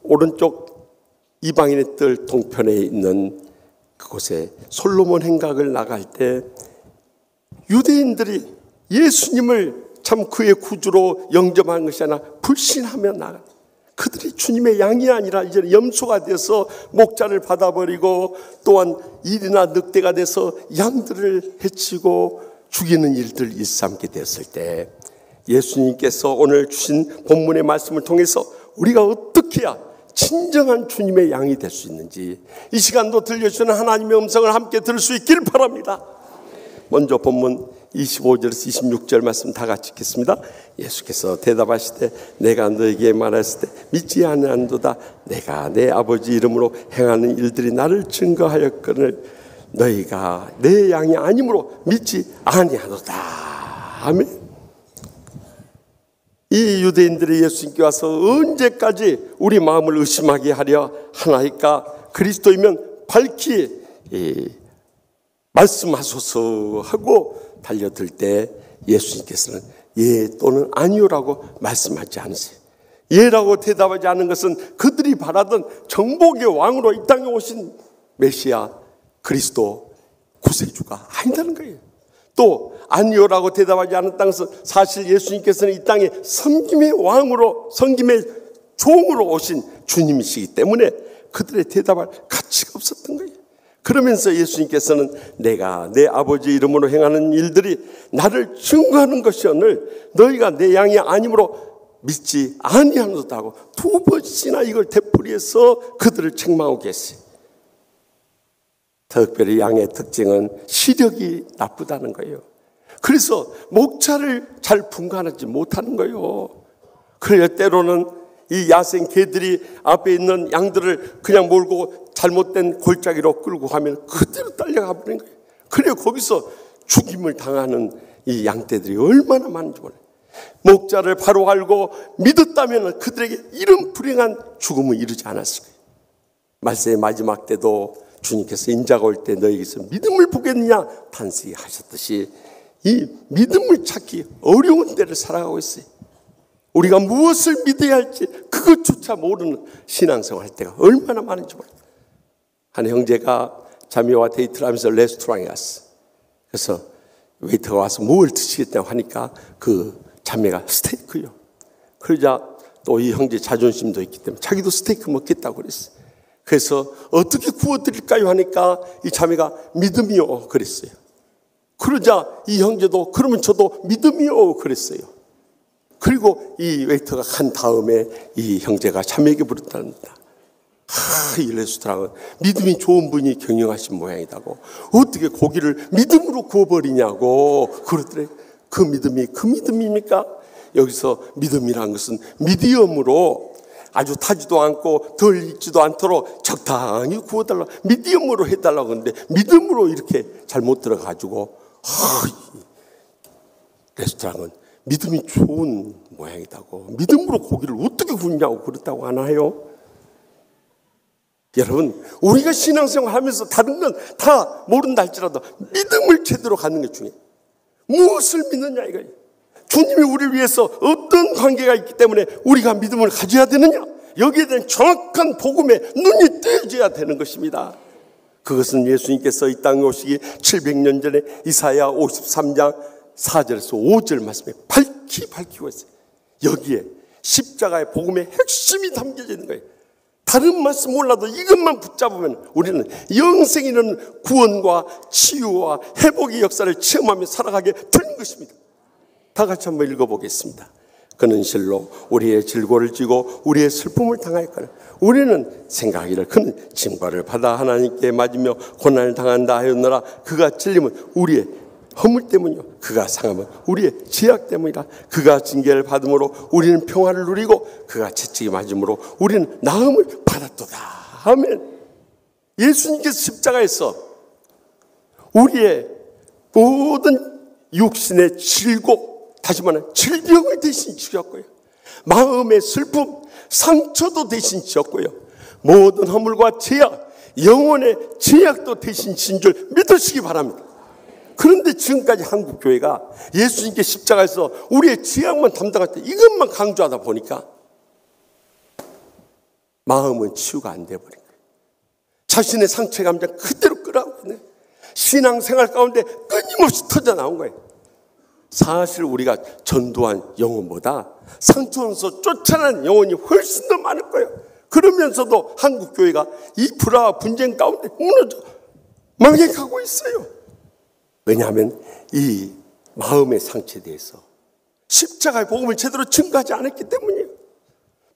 오른쪽 이방인의 뜰 동편에 있는 그곳에 솔로몬 행각을 나갈 때 유대인들이 예수님을 참 그의 구주로 영접한 것이 아니라 불신하며 나가. 그들이 주님의 양이 아니라 이제 염소가 돼서 목자를 받아버리고 또한 일이나 늑대가 돼서 양들을 해치고 죽이는 일들을 일삼게 되었을 때 예수님께서 오늘 주신 본문의 말씀을 통해서 우리가 어떻게 해야 진정한 주님의 양이 될 수 있는지 이 시간도 들려주시는 하나님의 음성을 함께 들을 수 있길 바랍니다. 먼저 본문 25절에서 26절 말씀 다 같이 읽겠습니다. 예수께서 대답하시되 내가 너에게 말했을 때 믿지 아니한도다. 내가 내 아버지 이름으로 행하는 일들이 나를 증거하였거늘 너희가 내 양이 아니므로 믿지 아니하도다. 아멘. 이 유대인들이 예수님께 와서 언제까지 우리 마음을 의심하게 하려 하나이까? 그리스도이면 밝히 말씀하소서 하고 달려들 때 예수님께서는 예 또는 아니요라고 말씀하지 않으세요. 예라고 대답하지 않은 것은 그들이 바라던 정복의 왕으로 이 땅에 오신 메시아 그리스도 구세주가 아니라는 거예요. 또 아니요라고 대답하지 않았다는 것은 사실 예수님께서는 이 땅에 섬김의 왕으로 섬김의 종으로 오신 주님이시기 때문에 그들의 대답할 가치가 없었던 거예요. 그러면서 예수님께서는 내가 내 아버지 이름으로 행하는 일들이 나를 증거하는 것이오늘 너희가 내 양이 아니므로 믿지 아니하노다고 두 번씩이나 이걸 되풀이해서 그들을 책망하고 계세요. 특별히 양의 특징은 시력이 나쁘다는 거예요. 그래서 목자를 잘 분간하지 못하는 거예요. 그래야 때로는 이 야생 개들이 앞에 있는 양들을 그냥 몰고 잘못된 골짜기로 끌고 가면 그대로 딸려가 버리는 거예요. 그래야 거기서 죽임을 당하는 이 양떼들이 얼마나 많은지 몰라요. 목자를 바로 알고 믿었다면 그들에게 이런 불행한 죽음을 이루지 않았을 거예요. 말세의 마지막 때도 주님께서 인자가 올 때 너희에게서 믿음을 보겠느냐 탄식하셨듯이 이 믿음을 찾기 어려운 때를 살아가고 있어요. 우리가 무엇을 믿어야 할지 그것조차 모르는 신앙생활 할 때가 얼마나 많은지 몰라요. 한 형제가 자매와 데이트를 하면서 레스토랑에 갔어. 그래서 웨이터가 와서 뭘 드시겠다고 하니까 그 자매가 스테이크요. 그러자 또 이 형제 자존심도 있기 때문에 자기도 스테이크 먹겠다고 그랬어요. 그래서 어떻게 구워드릴까요 하니까 이 자매가 믿음이요 그랬어요. 그러자 이 형제도 그러면 저도 믿음이요 그랬어요. 그리고 이 웨이터가 간 다음에 이 형제가 자매에게 물었답니다. 이 레스토랑은 믿음이 좋은 분이 경영하신 모양이다고 어떻게 고기를 믿음으로 구워버리냐고 그러더래. 그 믿음이 그 믿음입니까? 여기서 믿음이라는 것은 미디엄으로 아주 타지도 않고 덜 익지도 않도록 적당히 구워달라, 미디엄으로 해달라고 하는데 믿음으로 이렇게 잘못 들어가지고 레스토랑은 믿음이 좋은 모양이다고, 믿음으로 고기를 어떻게 굽냐고 그렇다고 하나요? 여러분, 우리가 신앙생활 하면서 다른 건 다 모른다 할지라도 믿음을 제대로 갖는 게 중요해요. 무엇을 믿느냐 이거예요. 주님이 우리를 위해서 어떤 관계가 있기 때문에 우리가 믿음을 가져야 되느냐, 여기에 대한 정확한 복음에 눈이 뜨여져야 되는 것입니다. 그것은 예수님께서 이 땅에 오시기 700년 전에 이사야 53장 4절에서 5절 말씀에 밝히고 있어요. 여기에 십자가의 복음의 핵심이 담겨져 있는 거예요. 다른 말씀 몰라도 이것만 붙잡으면 우리는 영생이 있는 구원과 치유와 회복의 역사를 체험하며 살아가게 되는 것입니다. 다 같이 한번 읽어보겠습니다. 그는 실로 우리의 질고를 지고 우리의 슬픔을 당하였거늘 우리는 생각하기를 그는 징벌을 받아 하나님께 맞으며 고난을 당한다 하였노라. 그가 찔림은 우리의 허물 때문이요 그가 상함은 우리의 죄악 때문이라. 그가 징계를 받음으로 우리는 평화를 누리고 그가 채찍이 맞음으로 우리는 나음을 받았도다. 아멘. 예수님께서 십자가에서 우리의 모든 육신의 질고, 다시 말하면 질병을 대신 지었고요, 마음의 슬픔, 상처도 대신 지었고요, 모든 허물과 죄악, 영혼의 죄악도 대신 진 줄 믿으시기 바랍니다. 그런데 지금까지 한국교회가 예수님께 십자가에서 우리의 죄악만 담당할 때 이것만 강조하다 보니까 마음은 치유가 안 돼버린 거예요. 자신의 상처 감정 그대로 끌어안고 있네. 신앙생활 가운데 끊임없이 터져 나온 거예요. 사실 우리가 전도한 영혼보다 상처로서 쫓아난 영혼이 훨씬 더 많을 거예요. 그러면서도 한국교회가 이 불화와 분쟁 가운데 무너져 망해가고 있어요. 왜냐하면 이 마음의 상처에 대해서 십자가의 복음을 제대로 증거하지 않았기 때문이에요.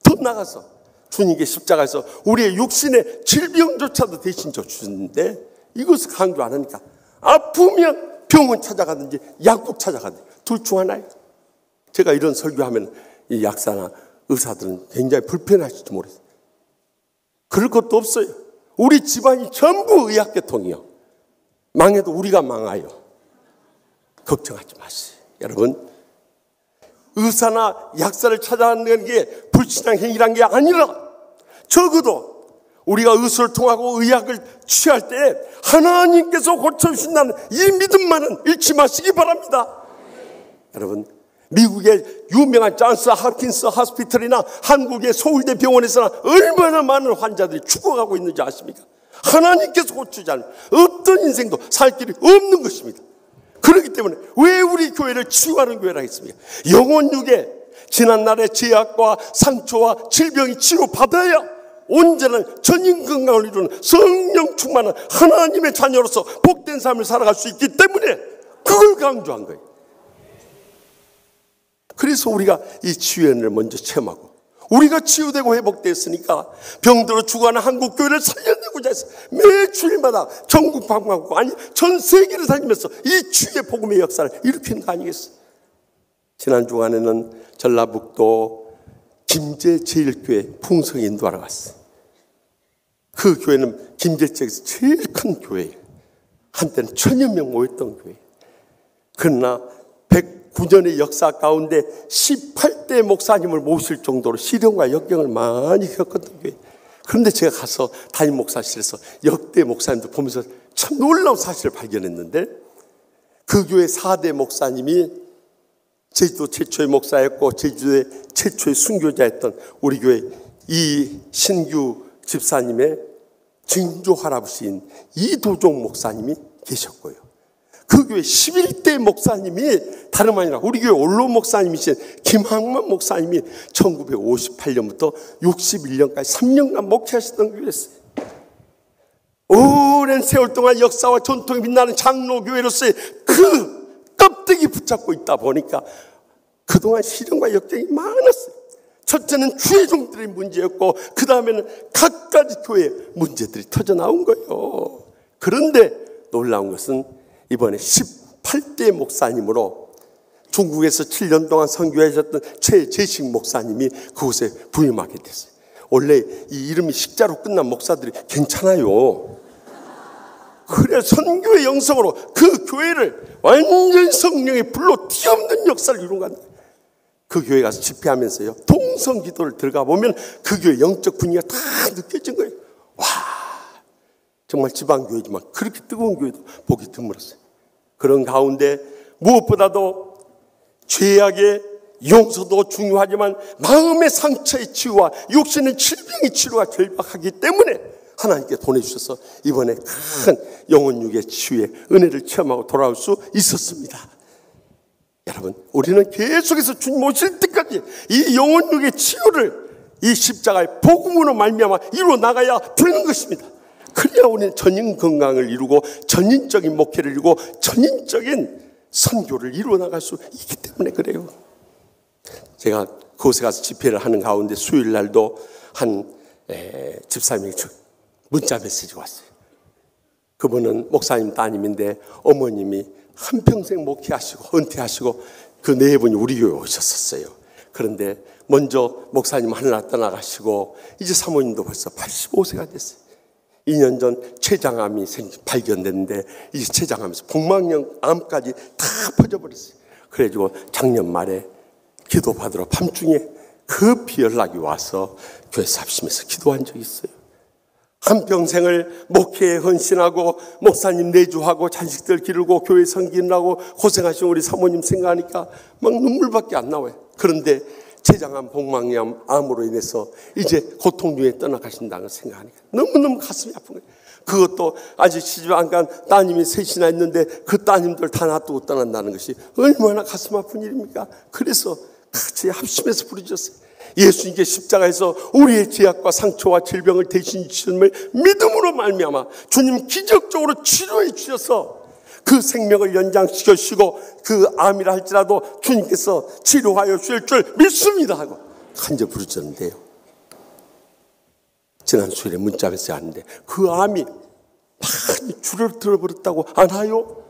더 나아가서 주님께 십자가에서 우리의 육신의 질병조차도 대신 져주셨는데 이것을 강조 안 하니까 아프면 병원 찾아가든지 약국 찾아가든지 둘 중 하나예요. 제가 이런 설교하면 이 약사나 의사들은 굉장히 불편하실지 모르겠어요. 그럴 것도 없어요. 우리 집안이 전부 의학계통이요. 망해도 우리가 망하여. 걱정하지 마세요. 여러분, 의사나 약사를 찾아가는 게 불신앙 행위란 게 아니라 적어도 우리가 의술을 통하고 의학을 취할 때 하나님께서 고쳐주신다는 이 믿음만은 잃지 마시기 바랍니다. 여러분, 미국의 유명한 존스 홉킨스 호스피털이나 한국의 서울대 병원에서나 얼마나 많은 환자들이 죽어가고 있는지 아십니까? 하나님께서 고치지 않으면 어떤 인생도 살 길이 없는 것입니다. 그렇기 때문에 왜 우리 교회를 치유하는 교회라 했습니까? 영혼육에 지난날의 죄악과 상처와 질병이 치료받아야 온전한 전인 건강을 이루는 성령 충만한 하나님의 자녀로서 복된 삶을 살아갈 수 있기 때문에 그걸 강조한 거예요. 그래서 우리가 이 치유연을 먼저 체험하고 우리가 치유되고 회복됐으니까 병들어 죽어가는 한국교회를 살려내고자 해서 매 주일마다 전국 방문하고 아니 전 세계를 다니면서 이 치유의 복음의 역사를 일으키는 거 아니겠어요? 지난 주간에는 전라북도 김제제일교회 풍성 인도하러 갔어요. 그 교회는 김제지역에서 제일 큰 교회예요. 한때는 1000여 명 모였던 교회. 그러나 109년의 역사 가운데 18대 목사님을 모실 정도로 시련과 역경을 많이 겪었던 교회. 그런데 제가 가서 담임 목사실에서 역대 목사님들 보면서 참 놀라운 사실을 발견했는데 그 교회 4대 목사님이 제주도 최초의 목사였고 제주도의 최초의 순교자였던 우리 교회 이신규 집사님의 증조 할아버지인 이도종 목사님이 계셨고요. 그 교회 11대 목사님이 다름 아니라 우리 교회 원로 목사님이신 김학만 목사님이 1958년부터 61년까지 3년간 목회하셨던 교회였어요. 오랜 세월 동안 역사와 전통이 빛나는 장로교회로서의 그 껍데기 붙잡고 있다 보니까 그동안 시련과 역경이 많았어요. 첫째는 주의 종들의 문제였고 그 다음에는 각가지 교회의 문제들이 터져 나온 거예요. 그런데 놀라운 것은 이번에 18대 목사님으로 중국에서 7년 동안 선교하셨던 최재식 목사님이 그곳에 부임하게 됐어요. 원래 이 이름이 식자로 끝난 목사들이 괜찮아요. 그래 선교의 영성으로 그 교회를 완전 성령의 불로 뛰어넘는 역사를 이룬 거야. 그 교회 가서 집회하면서요, 동성 기도를 들어가 보면 그 교회 영적 분위기가 다 느껴진 거예요. 와, 정말 지방교회지만 그렇게 뜨거운 교회도 보기 드물었어요. 그런 가운데 무엇보다도 죄악의 용서도 중요하지만 마음의 상처의 치유와 육신의 질병의 치료가 절박하기 때문에 하나님께 보내주셔서 이번에 큰 영혼육의 치유의 은혜를 체험하고 돌아올 수 있었습니다. 여러분, 우리는 계속해서 주님 오실 때까지 이 영혼육의 치유를 이 십자가의 복음으로 말미암아 이루어 나가야 되는 것입니다. 그래야 우리는 전인 건강을 이루고 전인적인 목회를 이루고 전인적인 선교를 이루어 나갈 수 있기 때문에 그래요. 제가 그곳에 가서 집회를 하는 가운데 수요일 날도 한 집사님이 문자 메시지가 왔어요. 그분은 목사님 따님인데 어머님이 한평생 목회하시고 은퇴하시고 그 네 분이 우리 교회에 오셨었어요. 그런데 먼저 목사님 하늘나라 떠나가시고 이제 사모님도 벌써 85세가 됐어요. 2년 전 췌장암이 발견됐는데 이제 췌장암에서 복막형 암까지 다 퍼져버렸어요. 그래가지고 작년 말에 기도받으러 밤중에 급히 연락이 와서 교회 삽심해서 기도한 적이 있어요. 한평생을 목회에 헌신하고 목사님 내주하고 자식들 기르고 교회 섬기느라고 고생하신 우리 사모님 생각하니까 막 눈물밖에 안 나와요. 그런데 췌장암, 복막염, 암으로 인해서 이제 고통 중에 떠나가신다는 생각하니까 너무너무 가슴이 아픈 거예요. 그것도 아직 시집 안 간 따님이 셋이나 있는데 그 따님들 다 놔두고 떠난다는 것이 얼마나 가슴 아픈 일입니까? 그래서 같이 합심해서 부르짖었어요. 예수님께 십자가에서 우리의 죄악과 상처와 질병을 대신 주심을 믿음으로 말미암아 주님 기적적으로 치료해 주셔서 그 생명을 연장시켜 주시고 그 암이라 할지라도 주님께서 치료하여 주실 줄 믿습니다 하고 간절 부르짖었는데요. 지난 수요일에 문자 메시지 하는데 그 암이 많이 줄을 들어버렸다고 아나요?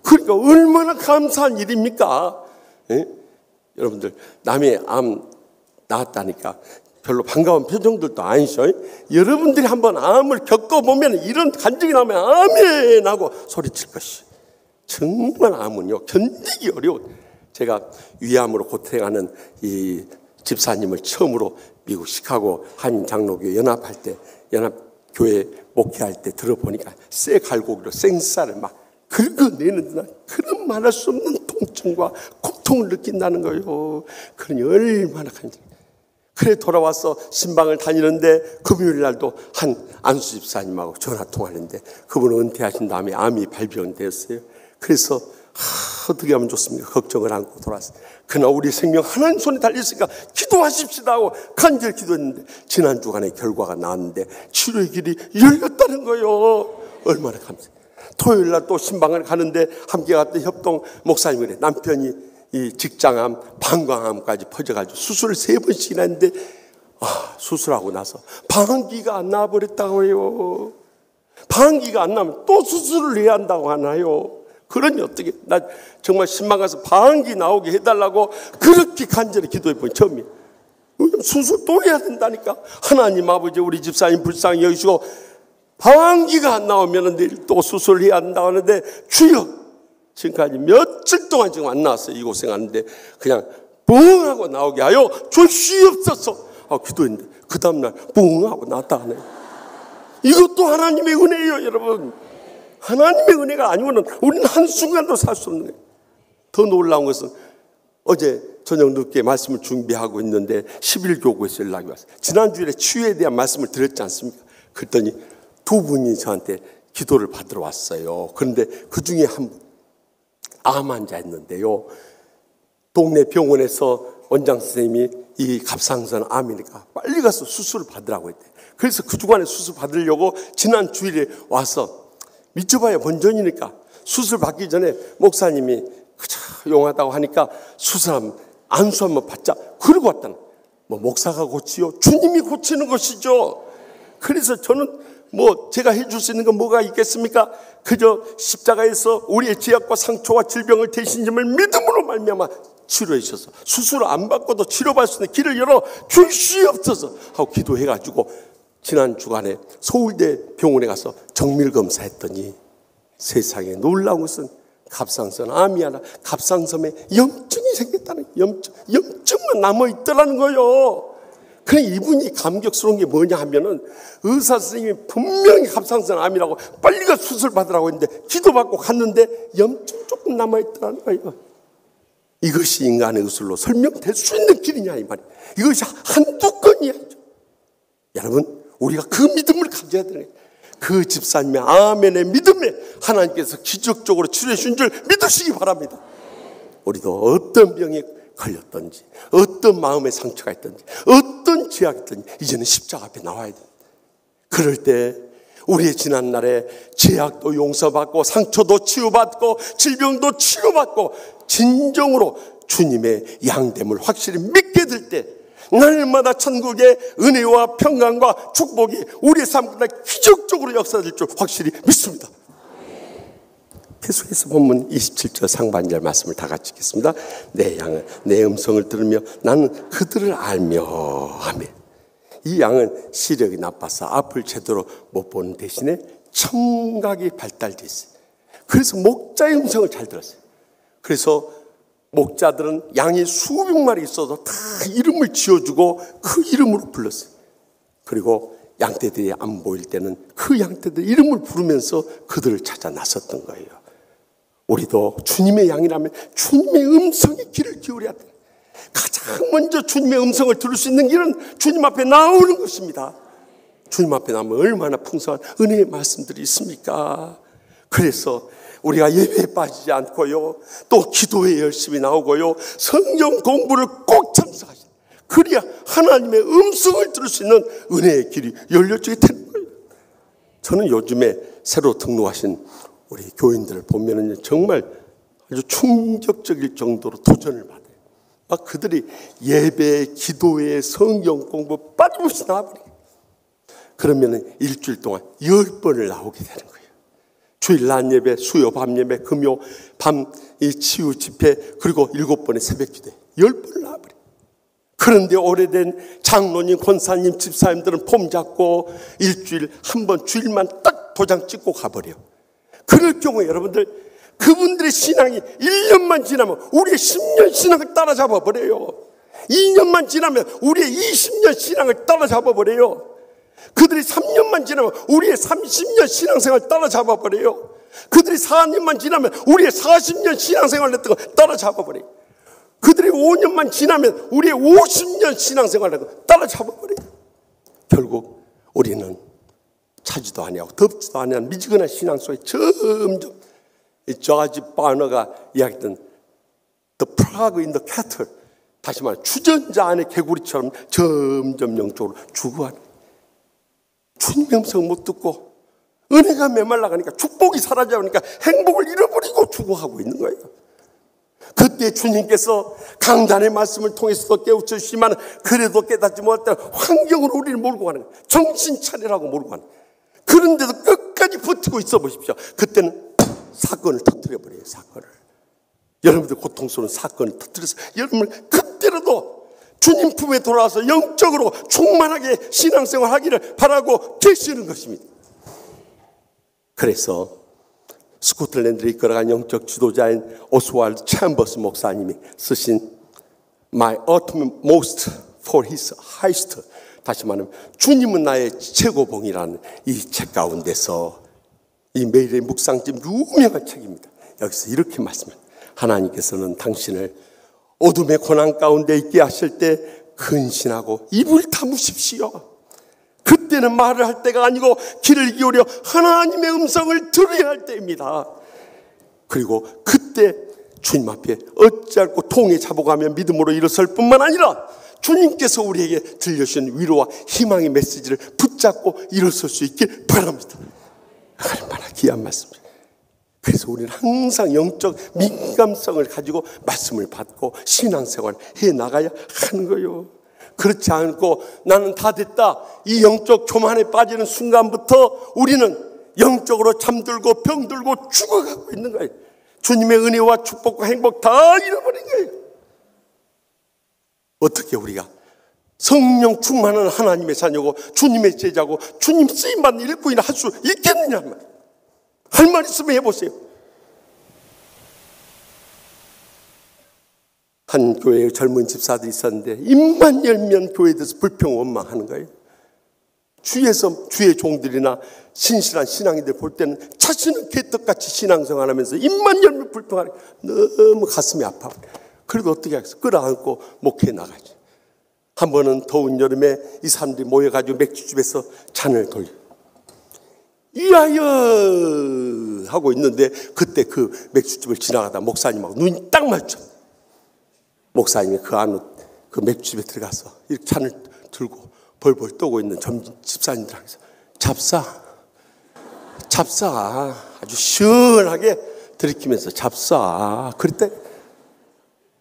그러니까 얼마나 감사한 일입니까? 예? 여러분들 남의 암 나았다니까 별로 반가운 표정들도 아니죠. 여러분들이 한번 암을 겪어보면 이런 간증이 나면 아멘 하고 소리칠 것이. 정말 암은요 견디기 어려운. 제가 위암으로 고생하는 이 집사님을 처음으로 미국 시카고 한인장로교회 연합할 때 연합교회 목회할 때 들어보니까 쇠 갈고기로 생쌀을 막 긁어내는 그런 말할 수 없는 통증과 고통을 느낀다는 거예요. 그러니 얼마나 간절해. 그래 돌아와서 신방을 다니는데 금요일 날도 한 안수 집사님하고 전화 통화하는데 그분은 은퇴하신 다음에 암이 발병되었어요. 그래서 어떻게 하면 좋습니까? 걱정을 안고 돌아왔어요. 그러나 우리 생명 하나님 손에 달렸으니까 기도하십시다 하고 간절히 기도했는데 지난 주간에 결과가 나왔는데 치료의 길이 열렸다는 거예요. 얼마나 감사해요. 토요일 날 또 신방을 가는데 함께 갔던 협동 목사님이 그래. 남편이 이 직장암, 방광암까지 퍼져가지고 수술을 3번씩이나 했는데 수술하고 나서 방귀가 안 나와버렸다고 해요. 방귀가 안 나면 또 수술을 해야 한다고 하나요? 그러니 어떻게 나 정말 신방 가서 방귀 나오게 해달라고 그렇게 간절히 기도해본 처음이에요. 수술 또 해야 된다니까. 하나님 아버지 우리 집사님 불쌍히 여기시고 방귀가 안 나오면 내일 또 수술을 해야 한다고 하는데 주여 지금까지 며칠 동안 지금 안 나왔어요. 이 고생하는데 그냥 뻥 하고 나오게 하여 주시옵소서 기도했는데 그 다음날 뻥 하고 나왔다 하네요. 이것도 하나님의 은혜예요. 여러분 하나님의 은혜가 아니면 우리는 한순간도 살 수 없는 거예요. 더 놀라운 것은 어제 저녁 늦게 말씀을 준비하고 있는데 11교구에서 연락이 왔어요. 지난주에 치유에 대한 말씀을 드렸지 않습니까? 그랬더니 두 분이 저한테 기도를 받으러 왔어요. 그런데 그 중에 한 분 암 환자였는데요. 동네 병원에서 원장 선생님이 이 갑상선 암이니까 빨리 가서 수술을 받으라고 했대. 그래서 그 주간에 수술 받으려고 지난 주일에 와서 믿어봐야 본전이니까 수술 받기 전에 목사님이 그저 용하다고 하니까 안수 한번 받자. 그러고 왔다는. 뭐 목사가 고치요? 주님이 고치는 것이죠. 그래서 저는 제가 해줄 수 있는 건 뭐가 있겠습니까? 그저 십자가에서 우리의 죄악과 상처와 질병을 대신 짐을 믿음으로 말미암아 치료해 주셔서 수술 안 받고도 치료받을 수 있는 길을 열어 주시옵소서 하고 기도해가지고 지난 주간에 서울대 병원에 가서 정밀 검사했더니 세상에 놀라운 것은 갑상선 암이 아니라 갑상선에 염증이 생겼다는 염증만 남아있더라는 거예요. 그래 이분이 감격스러운 게 뭐냐 하면은 의사 선생님이 분명히 갑상선 암이라고 빨리 가 수술 받으라고 했는데 기도받고 갔는데 염증 조금 남아있더라는 거예요. 이것이 인간의 의술로 설명될 수 있는 길이냐 이 말이에요. 이것이 한두 건이 아니죠. 여러분 우리가 그 믿음을 가져야 되는 거예요. 그 집사님의 아멘의 믿음에 하나님께서 기적적으로 치료해 주신 줄 믿으시기 바랍니다. 우리도 어떤 병에 걸렸든지 어떤 마음의 상처가 있든지 어떤 죄악이 있든지 이제는 십자가 앞에 나와야 돼요. 그럴 때 우리의 지난날에 죄악도 용서받고 상처도 치유받고 질병도 치료받고 진정으로 주님의 양됨을 확실히 믿게 될 때 날마다 천국의 은혜와 평강과 축복이 우리의 삶보다 기적적으로 역사될 줄 확실히 믿습니다. 계속해서 본문 27절 상반절 말씀을 다 같이 읽겠습니다. 내 양은 내 음성을 들으며 나는 그들을 알며 하며. 이 양은 시력이 나빠서 앞을 제대로 못 보는 대신에 청각이 발달돼 있어요. 그래서 목자의 음성을 잘 들었어요. 그래서 목자들은 양이 수백 마리 있어도 다 이름을 지어주고 그 이름으로 불렀어요. 그리고 양떼들이 안 보일 때는 그 양떼들 이름을 부르면서 그들을 찾아 나섰던 거예요. 우리도 주님의 양이라면 주님의 음성에 귀를 기울여야 돼요. 가장 먼저 주님의 음성을 들을 수 있는 길은 주님 앞에 나오는 것입니다. 주님 앞에 나오면 얼마나 풍성한 은혜의 말씀들이 있습니까? 그래서 우리가 예배에 빠지지 않고요, 또 기도에 열심히 나오고요, 성경 공부를 꼭 참석하시는, 그래야 하나님의 음성을 들을 수 있는 은혜의 길이 열려지게 되는 거예요. 저는 요즘에 새로 등록하신 우리 교인들을 보면은 정말 아주 충격적일 정도로 도전을 받아요. 막 그들이 예배, 기도에, 성경 공부 빠짐없이 나와버려요. 그러면은 일주일 동안 10번을 나오게 되는 거예요. 주일 낮 예배, 수요 밤 예배, 금요 밤 이 치유 집회, 그리고 7번의 새벽 기도에 10번을 나와버려요. 그런데 오래된 장로님, 권사님, 집사님들은 폼 잡고 일주일 한 번 주일만 딱 도장 찍고 가버려요. 그럴 경우에 여러분들, 그분들의 신앙이 1년만 지나면 우리의 10년 신앙을 따라잡아 버려요. 2년만 지나면 우리의 20년 신앙을 따라잡아 버려요. 그들이 3년만 지나면 우리의 30년 신앙생활 따라잡아 버려요. 그들이 4년만 지나면 우리의 40년 신앙생활 했던 거 따라잡아 버려요. 그들이 5년만 지나면 우리의 50년 신앙생활 했던 거 따라잡아 버려요. 결국 우리는 차지도 아니하고 덥지도 아니한 미지근한 신앙 속에 점점 이 조지 바너가 이야기했던 The frog in the kettle, 다시 말해 주전자 안의 개구리처럼 점점 영적으로 죽어가는, 주님의 음성 못 듣고 은혜가 메말라가니까, 축복이 사라져가니까 행복을 잃어버리고 죽어가고 있는 거예요. 그때 주님께서 강단의 말씀을 통해서도 깨우쳐주시지만 그래도 깨닫지 못할 환경으로 우리를 몰고 가는 거예요. 정신 차리라고 몰고 가는 거예요. 그런데도 끝까지 버티고 있어 보십시오. 그때는 사건을 터뜨려버려요. 사건을. 여러분들 고통스러운 사건을 터뜨려서 여러분을 그때라도 주님 품에 돌아와서 영적으로 충만하게 신앙생활 하기를 바라고 계시는 것입니다. 그래서 스코틀랜드를 이끌어간 영적 지도자인 오스왈드 챔버스 목사님이 쓰신 My Ultimate Most for His Highest, 다시 말하면 주님은 나의 최고봉이라는 이 책 가운데서, 이 매일의 묵상집 유명한 책입니다. 여기서 이렇게 말씀합니다. 하나님께서는 당신을 어둠의 고난 가운데 있게 하실 때 근신하고 입을 다무십시오. 그때는 말을 할 때가 아니고 귀를 기울여 하나님의 음성을 들어야 할 때입니다. 그리고 그때 주님 앞에 어찌할고 통에 잡아가며 믿음으로 일어설 뿐만 아니라 주님께서 우리에게 들려주신 위로와 희망의 메시지를 붙잡고 일어설 수 있길 바랍니다. 얼마나 귀한 말씀입니다. 그래서 우리는 항상 영적 민감성을 가지고 말씀을 받고 신앙생활을 해나가야 하는 거예요. 그렇지 않고 나는 다 됐다, 이 영적 교만에 빠지는 순간부터 우리는 영적으로 잠들고 병들고 죽어가고 있는 거예요. 주님의 은혜와 축복과 행복 다 잃어버린 거예요. 어떻게 우리가 성령 충만한 하나님의 자녀고 주님의 제자고 주님 쓰임받는 일꾼이나 할 수 있겠느냐 말이에요. 할 말 있으면 해보세요. 한 교회에 젊은 집사들이 있었는데 입만 열면 교회에 대해서 불평 원망하는 거예요. 주위에서 주의 종들이나 신실한 신앙인들 볼 때는 자신은 개떡같이 신앙생활하면서 입만 열면 불평하니 너무 가슴이 아파. 그래도 어떻게 하겠어? 끌어안고 목회에 나가지. 한 번은 더운 여름에 이 사람들이 모여가지고 맥주집에서 잔을 돌려 이하여 하고 있는데 그때 그 맥주집을 지나가다 목사님하고 눈이 딱 맞춰. 목사님이 그 안으로 그 맥주집에 들어가서 이렇게 잔을 들고 벌벌 떠고 있는 집사님들한테서 잡사 아주 시원하게 들이키면서 잡사. 그랬대.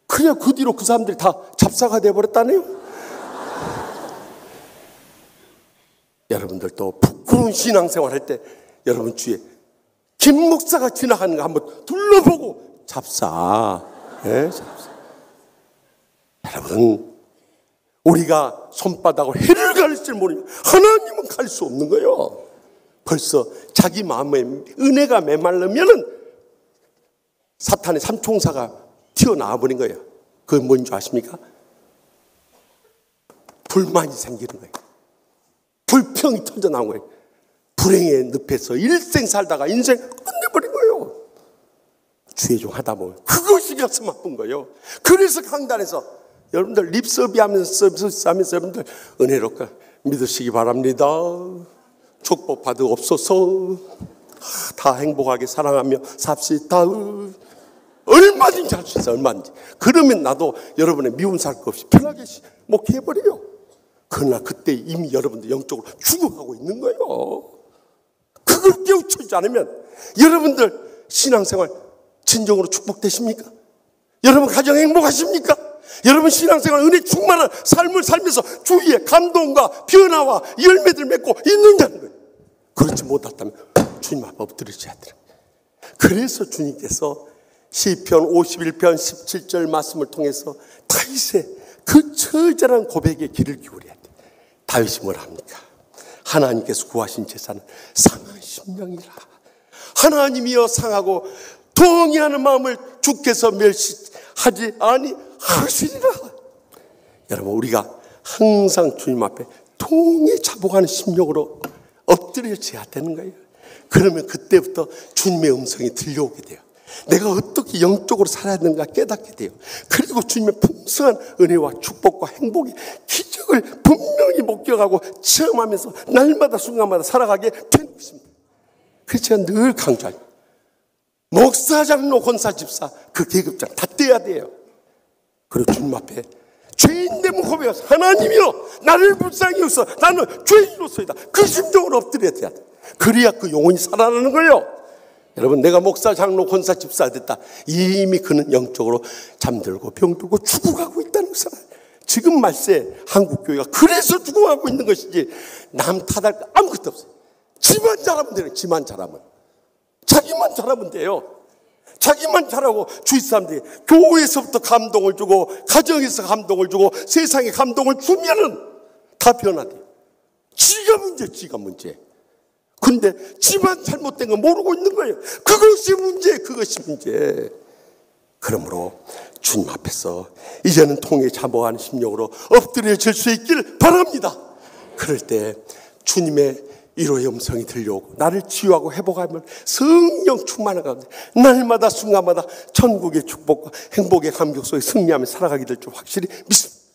그냥 그 뒤로 그 사람들이 다 잡사가 돼버렸다네요. 여러분들도 부끄러운 신앙생활 할 때 여러분 주위에 김 목사가 지나가는 거 한번 둘러보고 잡사. 네, 잡사. 여러분, 우리가 손바닥으로 해를 가릴 줄 모르면 하나님은 갈 수 없는 거예요. 벌써 자기 마음에 은혜가 메말르면은 사탄의 삼총사가 튀어나와 버린 거예요. 그건 뭔지 아십니까? 불만이 생기는 거예요. 불평이 터져나온 거예요. 불행의 늪에서 일생 살다가 인생 끝내버린 거예요. 주의 종 하다 보면 그것이 가슴 아픈 거예요. 그래서 강단에서 여러분들 립서비하면서 여러분들 은혜롭게 믿으시기 바랍니다. 축복 받으옵소서. 다 행복하게 사랑하며 삽시다. 얼마든지 할 수 있어요. 얼마든지. 그러면 나도 여러분의 미움 살 거 없이 편하게 목회해버려요. 그러나 그때 이미 여러분들 영적으로 죽어가고 있는 거예요. 그걸 깨우치지 않으면 여러분들 신앙생활 진정으로 축복되십니까? 여러분 가정 행복하십니까? 여러분 신앙생활 은혜 충만한 삶을 살면서 주위에 감동과 변화와 열매들 맺고 있느냐는 거예요. 그렇지 못했다면 주님 앞에 엎드려져야 돼요. 그래서 주님께서 시편 51편 17절 말씀을 통해서 다윗의 그 처절한 고백에 귀를 기울여야 돼. 다윗이 뭐라 합니까? 하나님께서 구하신 제사는 상한 심령이라. 하나님이여 상하고 동의하는 마음을 주께서 멸시하지 아니하시리라. 여러분, 우리가 항상 주님 앞에 동의 자복하는 심령으로 엎드려져야 되는 거예요. 그러면 그때부터 주님의 음성이 들려오게 돼요. 내가 어떻게 영적으로 살아야 되는가 깨닫게 돼요. 그리고 주님의 풍성한 은혜와 축복과 행복의 기적을 분명히 목격하고 체험하면서 날마다 순간마다 살아가게 되는 것입니다. 그래서 제가 늘 강조합니다. 목사, 장로, 권사, 집사 그 계급장 다 떼야 돼요. 그리고 주님 앞에 죄인 되면 고백해서 하나님이여 나를 불쌍히 여기서 나는 죄인으로서이다. 그 심정으로 엎드려야 돼. 그래야 그 영혼이 살아나는 거예요. 여러분, 내가 목사, 장로, 권사, 집사 됐다. 이미 그는 영적으로 잠들고 병들고 죽어가고 있다는 것을. 지금 말세 한국교회가 그래서 죽어가고 있는 것이지 남 탓할 거 아무것도 없어요. 지만 잘하면 돼요. 지만 잘하면. 자기만 잘하면 돼요. 자기만 잘하고 주위 사람들이 교회에서부터 감동을 주고 가정에서 감동을 주고 세상에 감동을 주면은 다 변화돼요. 지가 문제. 근데 집안 잘못된 거 모르고 있는 거예요. 그것이 문제. 그러므로 주님 앞에서 이제는 통해 자복하는 심령으로 엎드려질 수 있길 바랍니다. 그럴 때 주님의 위로의 음성이 들려오고 나를 치유하고 회복하면 성령 충만한 가운데 날마다 순간마다 천국의 축복과 행복의 감격 속에 승리하며 살아가게 될 줄 확실히 믿습니다.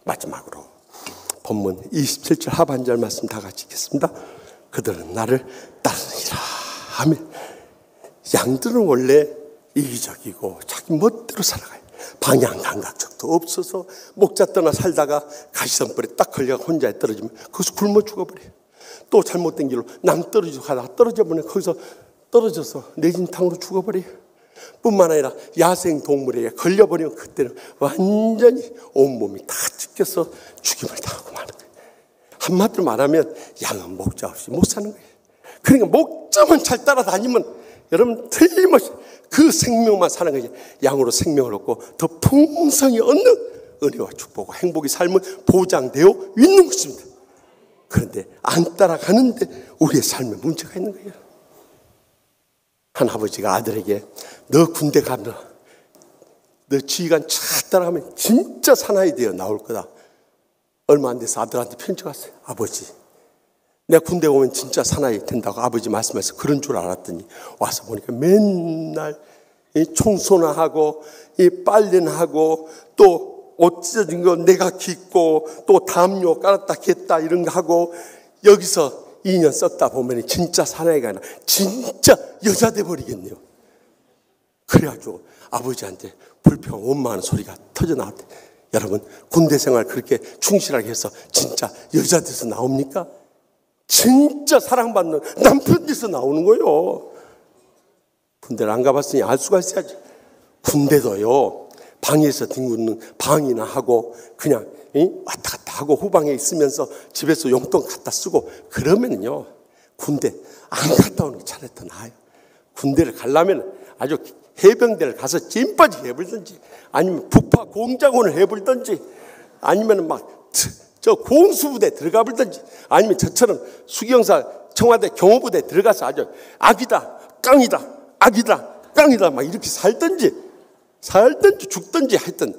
마지막으로 본문 27절 하반절 말씀 다 같이 읽겠습니다. 그들은 나를 따르니라 하며. 양들은 원래 이기적이고 자기 멋대로 살아가요. 방향 감각적도 없어서 목자 떠나 살다가 가시덤불에 딱 걸려 혼자 떨어지면 거기서 굶어 죽어버려요. 또 잘못된 길로 남 떨어지고 가다가 떨어져버리면 거기서 떨어져서 내진탕으로 죽어버려요. 뿐만 아니라 야생 동물에게 걸려버리면 그때는 완전히 온몸이 다 찢겨서 죽임을 당하고 마는 거예요. 한마디로 말하면 양은 목자 없이 못 사는 거예요. 그러니까 목자만 잘 따라다니면 여러분 틀림없이 그 생명만 사는 거예요. 양으로 생명을 얻고 더 풍성히 얻는 은혜와 축복과 행복의 삶은 보장되어 있는 것입니다. 그런데 안 따라가는데 우리의 삶에 문제가 있는 거예요. 한 아버지가 아들에게 너 군대 가면 너 지휘관 차 따라가면 진짜 사나이 되어 나올 거다. 얼마 안 돼서 아들한테 편지가 왔어요. 아버지, 내가 군대 오면 진짜 사나이 된다고 아버지 말씀해서 그런 줄 알았더니 와서 보니까 맨날 이 청소나 하고 이 빨래나 하고 또 옷 찢어진 거 내가 깃고 또 담요 깔았다 겠다 이런 거 하고 여기서 2년 썼다 보면 진짜 사나이가 아니라 진짜 여자 돼버리겠네요. 그래가지고 아버지한테 불평 원망하는 소리가 터져나왔대. 여러분, 군대 생활 그렇게 충실하게 해서 진짜 여자 돼서 나옵니까? 진짜 사랑받는 남편 돼서 나오는 거예요. 군대를 안 가봤으니 알 수가 있어야지. 군대도요, 방에서 뒹구는 방이나 하고 그냥 왔다 갔다 하고 후방에 있으면서 집에서 용돈 갖다 쓰고 그러면요, 군대 안 갔다 오는 게 차라리 더 나아요. 군대를 가려면 아주 해병대를 가서 찐빠지 해불든지 아니면 북파 공작원을 해불든지 아니면 막 저 공수부대 들어가 불든지 아니면 저처럼 수경사 청와대 경호부대 들어가서 아주 악이다 깡이다 악이다 깡이다 막 이렇게 살든지 죽든지 하여튼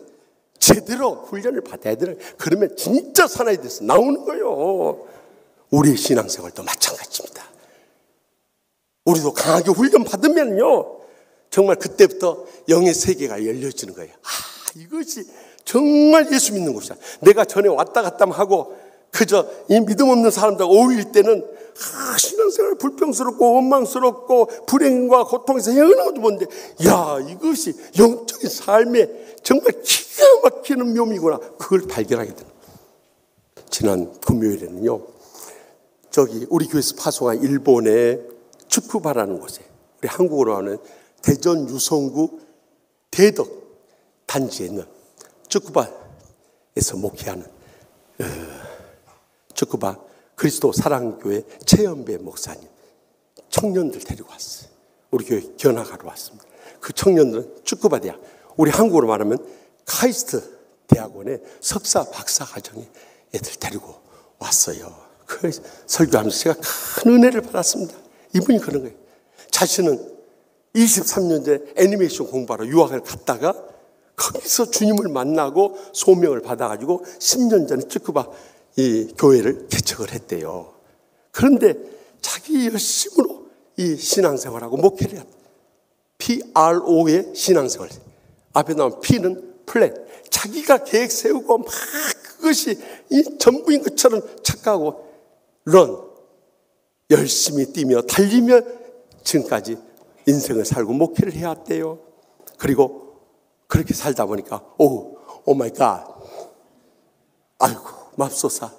제대로 훈련을 받아야 되는, 그러면 진짜 사나이 돼서 나오는 거예요. 우리의 신앙생활도 마찬가지입니다. 우리도 강하게 훈련 받으면요, 정말 그때부터 영의 세계가 열려지는 거예요. 이것이 정말 예수 믿는 곳이야. 내가 전에 왔다 갔다 하고 그저 이 믿음 없는 사람들과 어울릴 때는 신앙생활 불평스럽고 원망스럽고 불행과 고통에서 헤어나는 것도 뭔데, 야, 이것이 영적인 삶에 정말 기가 막히는 묘미구나, 그걸 발견하게 되는. 지난 금요일에는요, 저기 우리 교회에서 파송한 일본의 츠쿠바라는 곳에, 우리 한국어로 하는 대전 유성구 대덕 단지에 있는 츠쿠바에서 목회하는 츠쿠바 그리스도 사랑교회 최연배 목사님 청년들 데리고 왔어요. 우리 교회 견학하러 왔습니다. 그 청년들은 츠쿠바 대학, 우리 한국어로 말하면 카이스트 대학원의 석사 박사 과정에 애들 데리고 왔어요. 그 설교하면서 제가 큰 은혜를 받았습니다. 이분이 그런 거예요. 자신은 23년 전에 애니메이션 공부하러 유학을 갔다가 거기서 주님을 만나고 소명을 받아가지고 10년 전에 츠쿠바 이 교회를 개척을 했대요. 그런데 자기 열심으로 이 신앙생활하고 목회를 했다. PRO의 신앙생활. 앞에 나온 P는 플랜. 자기가 계획 세우고 막 그것이 이 전부인 것처럼 착각하고 런. 열심히 뛰며 달리며 지금까지 인생을 살고 목회를 해왔대요. 그리고 그렇게 살다 보니까 오 마이 갓, 아이고 맙소사,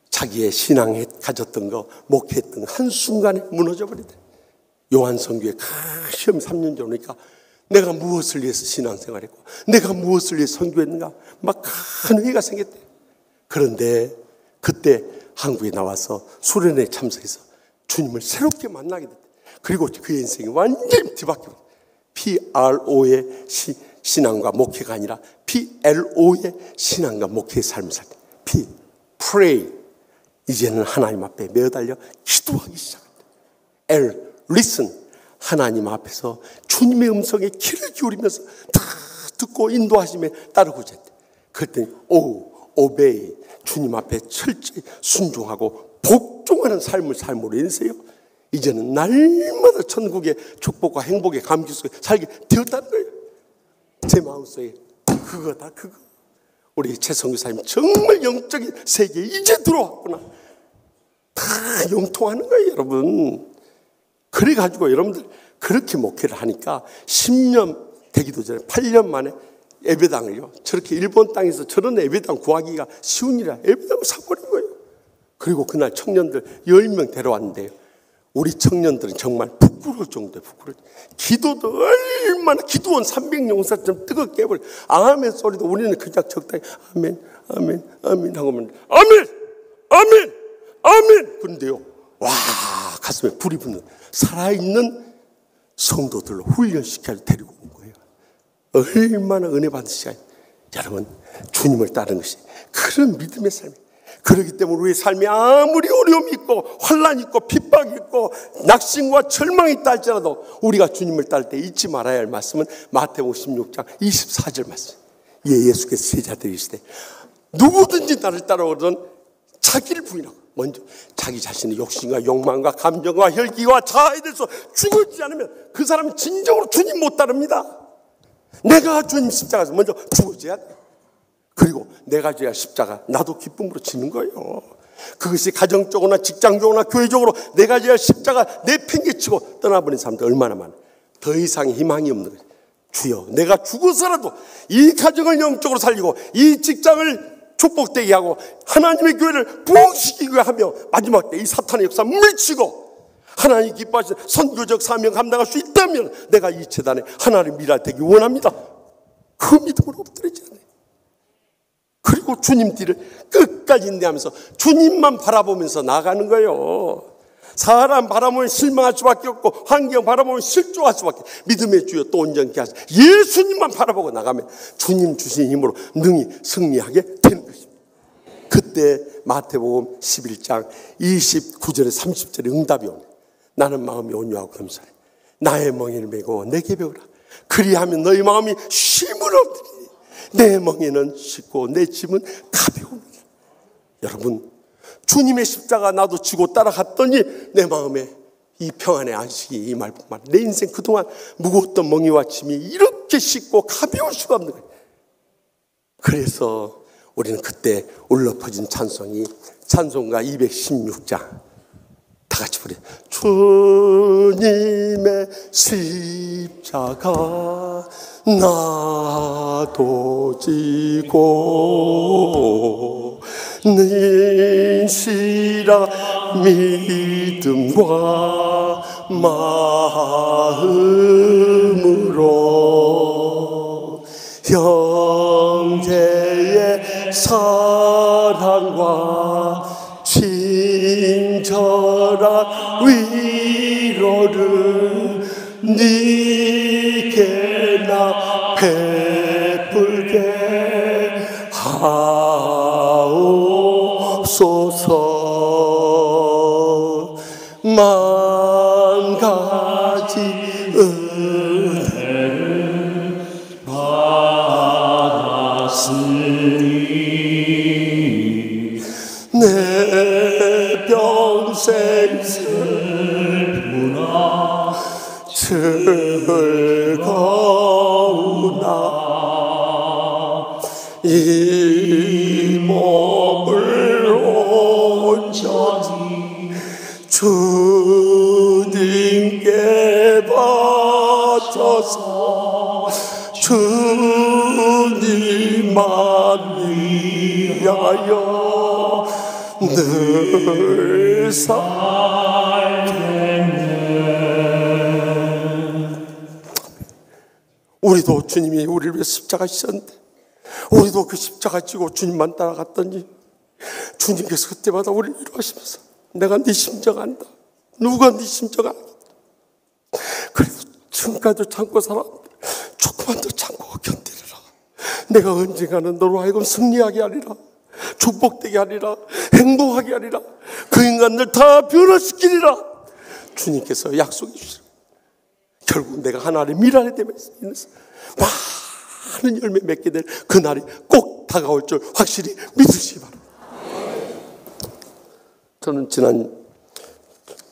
자기의 신앙에 가졌던 거, 목회했던 거 한순간에 무너져 버리대. 요한성교회 시험 3년 전이니까 내가 무엇을 위해서 신앙생활했고 내가 무엇을 위해서 선교했는가 막 큰 회의가 생겼대. 그런데 그때 한국에 나와서 수련회에 참석해서 주님을 새롭게 만나게 됐대. 그리고 그 인생이 완전히 뒤바뀌어. PRO의 신앙과 목회가 아니라 PLO의 신앙과 목회의 삶을 살 때, P, pray. 이제는 하나님 앞에 매어달려 기도하기 시작합니다. L, listen. 하나님 앞에서 주님의 음성에 귀를 기울이면서 다 듣고 인도하심에 따르고자 했대. 그랬더니 O, obey. 주님 앞에 철저히 순종하고 복종하는 삶을 삶으로 인해서요, 이제는 날마다 천국의 축복과 행복의 감기 속에 살게 되었다는 거예요. 제 마음속에 그거다, 그거. 우리 최성규 사님 정말 영적인 세계에 이제 들어왔구나. 다 영통하는 거예요, 여러분. 그래가지고 여러분들 그렇게 목회를 하니까 10년 되기도 전에 8년 만에 예배당을요, 저렇게 일본 땅에서 저런 예배당 구하기가 쉬운 일이라 예배당을 사버린 거예요. 그리고 그날 청년들 10명 데려왔는데요, 우리 청년들은 정말 부끄러울 정도에 부끄러워. 기도도 얼마나 기도원 300용사처럼 뜨겁게 해버려. 아멘 소리도 우리는 그냥 적당히 아멘 아멘 아멘 하고만 아멘 아멘 아멘. 그런데요, 와, 가슴에 불이 붙는 살아있는 성도들로 훈련시켜 데리고 온 거예요. 얼마나 은혜 받은 시간. 여러분, 주님을 따르는 것이 그런 믿음의 삶이에요. 그렇기 때문에 우리의 삶이 아무리 어려움이 있고 환난이 있고 핍박이 있고 낙심과 절망이 있다 할지라도 우리가 주님을 따를 때 잊지 말아야 할 말씀은 마태복음 16장 24절 말씀. 예수께서 제자들이 있을 때 누구든지 나를 따라오거든 자기를 부인하고 먼저 자기 자신의 욕심과 욕망과 감정과 혈기와 자아에 대해서 죽지 않으면 그 사람은 진정으로 주님 못 따릅니다. 내가 주님 십자가에서 먼저 죽어져야 돼. 그리고 내가 져야 십자가 나도 기쁨으로 지는 거예요. 그것이 가정적으로나 직장적으로나 교회적으로 내가 져야 십자가 내팽개치고 떠나버린 사람들 얼마나 많아. 더 이상 희망이 없는 거예요. 주여, 내가 죽어서라도 이 가정을 영적으로 살리고 이 직장을 축복되게 하고 하나님의 교회를 부흥시키게 하며 마지막 때 이 사탄의 역사 물리치고 하나님이 기뻐하시는 선교적 사명 감당할 수 있다면 내가 이 재단에 하나님을 일할 되기 원합니다. 그 믿음으로 엎드리지 않아요. 그리고 주님 뒤를 끝까지 인내하면서 주님만 바라보면서 나가는 거예요. 사람 바라보면 실망할 수밖에 없고 환경 바라보면 실족할 수밖에. 믿음의 주여 또 온전케 하시고 예수님만 바라보고 나가면 주님 주신 힘으로 능히 승리하게 되는 것입니다. 그때 마태복음 11장 29절에 30절에 응답이 오네. 나는 마음이 온유하고 겸손해. 나의 멍에를 메고 내게 배우라. 그리하면 너희 마음이 쉼을 얻으리니 내 멍에는 쉽고 내 짐은 가벼웁니다. 여러분, 주님의 십자가 나도 지고 따라갔더니 내 마음에 이 평안의 안식이 이 말뿐만 내 인생 그동안 무거웠던 멍에와 짐이 이렇게 쉽고 가벼울 수가 없는 거예요. 그래서 우리는 그때 울려 퍼진 찬송이 찬송가 216장 다 같이 부르요. 주님의 십자가 나도 지고 진실한 믿음과 마음으로 형제의 사랑과 친절한 위로를 네게 나 베풀게 하옵소서. 만 가지 은혜를 받았으니 내 평생 슬프나 즐거우나 이 몸을 온전히 주님께 바쳐서 주님만 위하여 늘 살겠네. 우리도 주님이 우리를 위해 십자가 지셨는데 우리도 그 십자가 지고 주님만 따라갔더니 주님께서 그때마다 우리를 위로하시면서 내가 네 심정 안다. 누가 네 심정 안다. 그래도 지금까지도 참고 살았는데 조금만 더 참고 견디리라. 내가 언젠가는 너로 하여금 승리하게 하리라. 축복되게 하리라. 행복하게 하리라. 그 인간들 다 변화시키리라. 주님께서 약속해 주시라. 결국 내가 하나님의 미랄에 대면서 많은 열매 맺게 될 그날이 꼭 다가올 줄 확실히 믿으시기 바랍니다. 저는 지난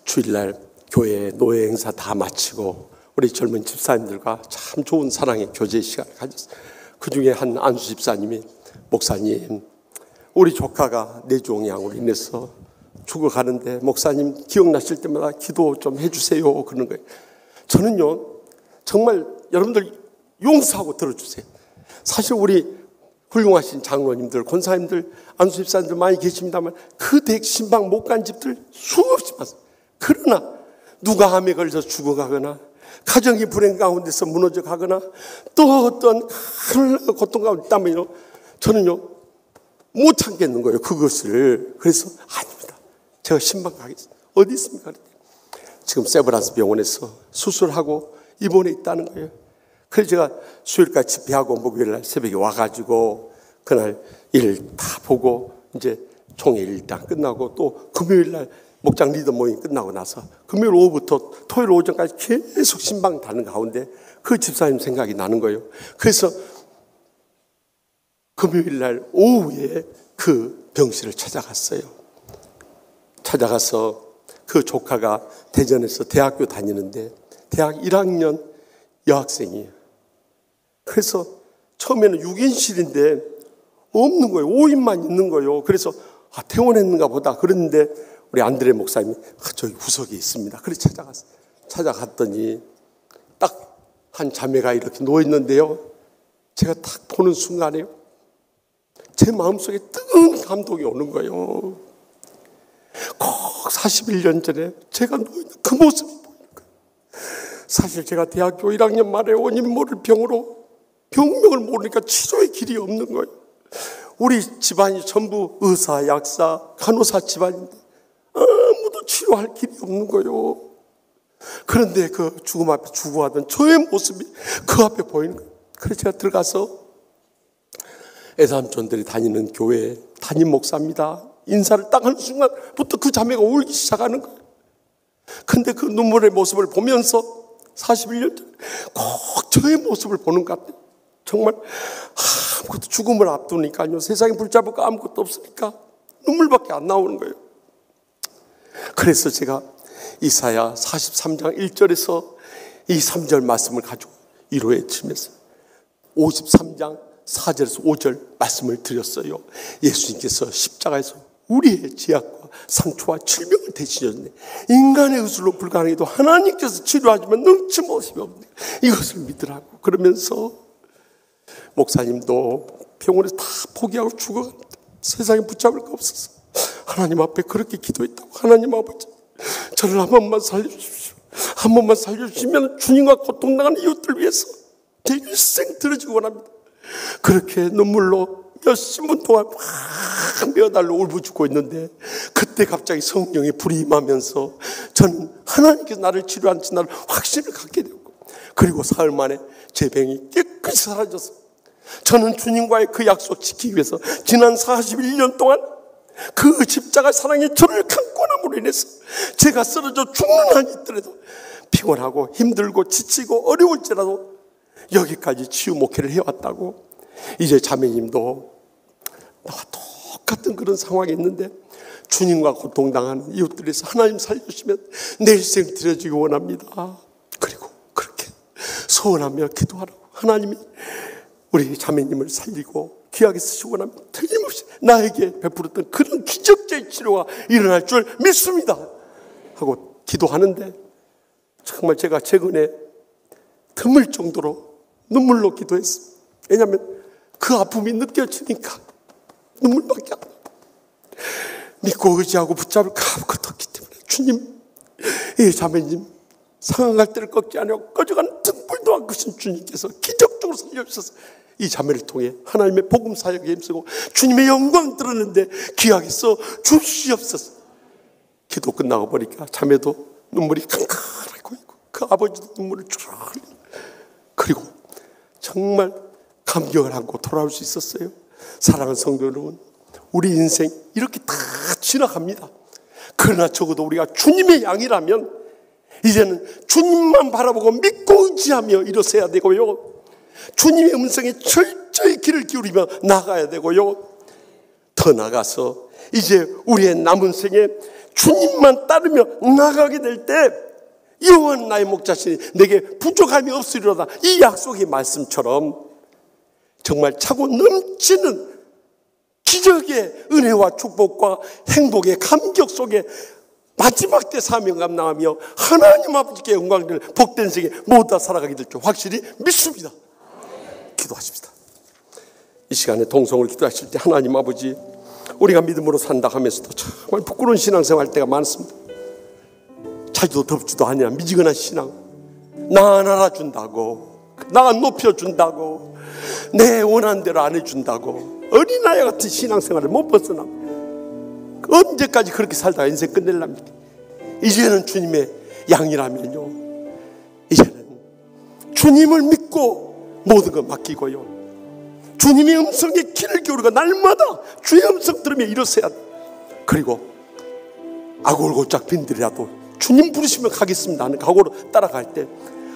주일날 교회 노예 행사 다 마치고 우리 젊은 집사님들과 참 좋은 사랑의 교제 시간을 가졌어요. 그 중에 한 안수 집사님이 목사님 우리 조카가 뇌종양으로 인해서 죽어가는데 목사님 기억나실 때마다 기도 좀 해주세요 그러는 거예요. 저는요 정말 여러분들 용서하고 들어주세요. 사실 우리 훌륭하신 장로님들 권사님들 안수 집사님들 많이 계십니다만 그 댁 신방 못 간 집들 수없이 많습니다. 그러나 누가 암에 걸려서 죽어가거나 가정이 불행 가운데서 무너져 가거나 또 어떤 큰 고통 가운데 있다면요 저는요 못 참겠는 거예요 그것을. 그래서 아닙니다. 제가 신방 가겠습니다. 어디 있습니까? 지금 세브란스 병원에서 수술하고 입원해 있다는 거예요. 그래서 제가 수요일까지 집회하고 목요일날 새벽에 와가지고 그날 일 다 보고 이제 총회 일당 끝나고 또 금요일날 목장 리더 모임 끝나고 나서 금요일 오후부터 토요일 오전까지 계속 신방 다는 가운데 그 집사님 생각이 나는 거예요. 그래서 금요일날 오후에 그 병실을 찾아갔어요. 찾아가서 그 조카가 대전에서 대학교 다니는데 대학 1학년 여학생이에요. 그래서 처음에는 6인실인데 없는 거예요. 5인만 있는 거예요. 그래서 퇴원했는가 보다 그랬는데 우리 안드레 목사님이 저기 구석에 있습니다. 그래서 찾아갔더니 딱 한 자매가 이렇게 누워있는데요. 제가 딱 보는 순간에요. 제 마음속에 뜨거운 감동이 오는 거예요. 꼭 41년 전에 제가 누워있는 그 모습이 보이는 거예요. 사실 제가 대학교 1학년 말에 원인 모를 병으로 병명을 모르니까 치료의 길이 없는 거예요. 우리 집안이 전부 의사, 약사, 간호사 집안인데 아무도 치료할 길이 없는 거예요. 그런데 그 죽음 앞에 죽어가던 저의 모습이 그 앞에 보이는 거예요. 그래서 제가 들어가서 애삼촌들이 다니는 교회 담임 목사입니다. 인사를 딱 하는 순간부터 그 자매가 울기 시작하는 거예요. 근데 그 눈물의 모습을 보면서 41년 전에 꼭 저의 모습을 보는 것 같아요. 정말 아무것도 죽음을 앞두니까요. 세상에 붙잡을 거 아무것도 없으니까 눈물밖에 안 나오는 거예요. 그래서 제가 이사야 43장 1절에서 이 3절 말씀을 가지고 위로해 주면서 53장 4절에서 5절 말씀을 드렸어요. 예수님께서 십자가에서 우리의 죄악과 상처와 질병을 대신하셨네. 인간의 의술로 불가능해도 하나님께서 치료하시면 능치 못이 없네. 이것을 믿으라고. 그러면서 목사님도 병원에서 다 포기하고 죽어갑니다. 세상에 붙잡을 거 없어서 하나님 앞에 그렇게 기도했다고. 하나님 아버지, 저를 한 번만 살려주십시오. 한 번만 살려주시면 주님과 고통당하는 이웃들 위해서 제 일생 들어주기 원합니다. 그렇게 눈물로 몇십 분 동안 막 매달려 울부짖고 있는데 그때 갑자기 성령의 불이 임하면서 저는 하나님께서 나를 치료하신 나를 확신을 갖게 되었고, 그리고 사흘 만에 제 병이 깨끗이 사라졌어. 저는 주님과의 그 약속 지키기 위해서 지난 41년 동안 그 십자가 사랑이 저를 감고 남으로 인해서 제가 쓰러져 죽는 한이 있더라도 피곤하고 힘들고 지치고 어려울지라도 여기까지 치유 목회를 해왔다고. 이제 자매님도 나와 똑같은 그런 상황이 있는데 주님과 고통당하는 이웃들에서 하나님 살려주시면 내 일생 드려주기 원합니다. 그리고 그렇게 소원하며 기도하라고 하나님이 우리 자매님을 살리고 귀하게 쓰시고 나면 틀림없이 나에게 베풀었던 그런 기적적인 치료가 일어날 줄 믿습니다 하고 기도하는데, 정말 제가 최근에 드물 정도로 눈물로 기도했습니다. 왜냐하면 그 아픔이 느껴지니까 눈물밖에 안 나요. 믿고 의지하고 붙잡을 거 아무것도 없기 때문에 주님, 이 자매님 상황할 때를 꺾지 않고 꺼져가는 등불도 안 끄신 주님께서 기적적으로 살려주셔서 이 자매를 통해 하나님의 복음 사역에 힘쓰고 주님의 영광 드러내는데 귀하게 써 주시옵소서. 기도 끝나고 보니까 자매도 눈물이 칸칸하게 고이고 그 아버지도 눈물을 쭉 흘리고, 그리고 정말 감격을 안고 돌아올 수 있었어요. 사랑하는 성도 여러분, 우리 인생 이렇게 다 지나갑니다. 그러나 적어도 우리가 주님의 양이라면 이제는 주님만 바라보고 믿고 의지하며 일어서야 되고요, 주님의 음성에 철저히 귀를 기울이며 나가야 되고요, 더 나가서 이제 우리의 남은 생에 주님만 따르며 나가게 될 때 여호와는 나의 목자시니 내게 부족함이 없으리로다, 이 약속의 말씀처럼 정말 차고 넘치는 기적의 은혜와 축복과 행복의 감격 속에 마지막 때 사명 감당하며 하나님 아버지께 영광을 복된 세계 모두 다 살아가게 될 줄 확실히 믿습니다. 기도하십시다. 이 시간에 동성을 기도하실 때 하나님 아버지, 우리가 믿음으로 산다 하면서도 정말 부끄러운 신앙생활 할 때가 많습니다. 차지도 덥지도 않냐 미지근한 신앙, 나 안 알아준다고, 나 안 높여준다고, 내 원하는 대로 안 해준다고 어린아이 같은 신앙생활을 못 벗어나. 언제까지 그렇게 살다가 인생 끝낼랍니까? 이제는 주님의 양이라면요, 이제는 주님을 믿고 모든 걸 맡기고요, 주님의 음성에 귀를 기울이고 날마다 주의 음성 들으며 일어서야 돼. 그리고 아골골짝 빈들이라도 주님 부르시면 가겠습니다 하는 각오로 따라갈 때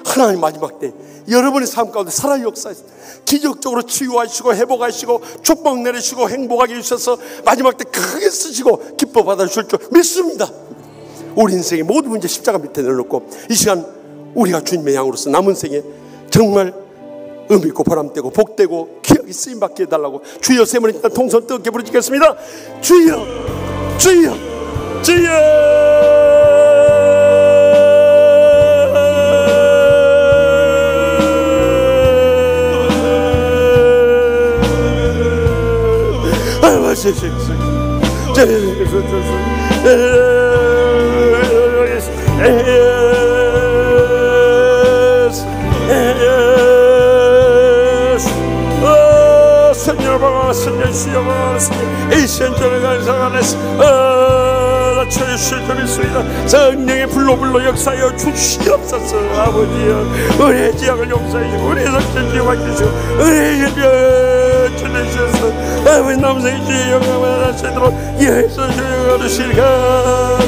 하나님 마지막 때 여러분의 삶 가운데 살아 역사에서 기적적으로 치유하시고 회복하시고 축복 내리시고 행복하게 해주셔서 마지막 때 크게 쓰시고 기뻐 받아주실 줄 믿습니다. 우리 인생의 모든 문제 십자가 밑에 내려놓고 이 시간 우리가 주님의 양으로서 남은 생에 정말 의미있고 보람되고 복되고 귀하게 쓰임받게 해달라고 주여 세 번에 통성 뜨겁게 부르짖겠습니다. 주여 주여 주여. 성령의 불로 역사하여 주시옵소서. 아버지여, 은혜의 지역을 역사해 주시고 은혜의 성전 지역을 주시고 은혜의 주시옵소서. 아버지 남생의 주의 영광을 하시도록 예수 주여 주실까.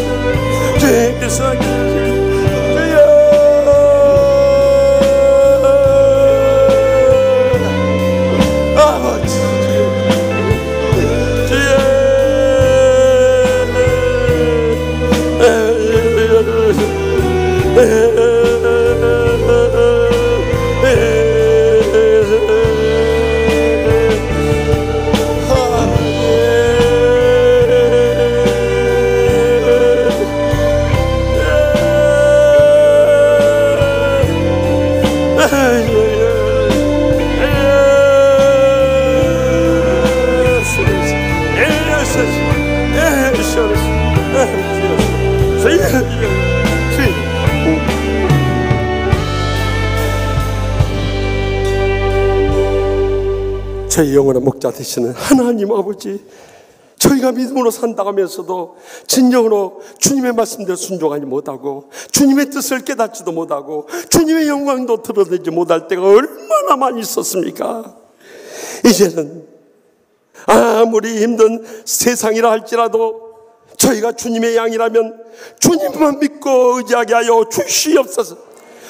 주님께서 저희 영원한 목자 되시는 하나님 아버지, 저희가 믿음으로 산다면서도 진정으로 주님의 말씀대로 순종하지 못하고 주님의 뜻을 깨닫지도 못하고 주님의 영광도 드러내지 못할 때가 얼마나 많이 있었습니까? 이제는 아무리 힘든 세상이라 할지라도 저희가 주님의 양이라면 주님만 믿고 의지하게 하여 주시옵소서.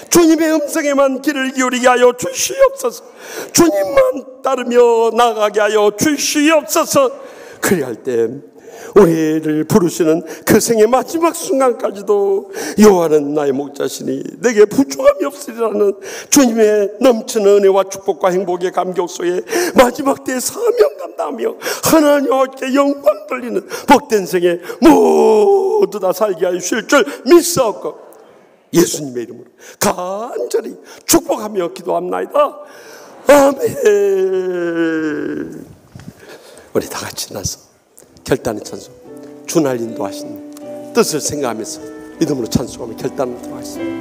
주님의 음성에만 귀를 기울이게 하여 주시옵소서. 주님만 따르며 나가게 하여 주시옵소서. 그리할 때 우리를 부르시는 그 생의 마지막 순간까지도 여호와는 나의 목자시니 내게 부족함이 없으리라는 주님의 넘치는 은혜와 축복과 행복의 감격 속에 마지막 때에 사명 감당하며 하나님께 영광 돌리는 복된 생에 모두 다 살게 하여 주실 줄 믿사옵고 예수님의 이름으로 간절히 축복하며 기도합나이다. 아멘. 우리 다 같이 나서 결단의 찬송, 주날 인도하신 뜻을 생각하면서 믿음으로 찬송하며 결단을 들어가겠습니다.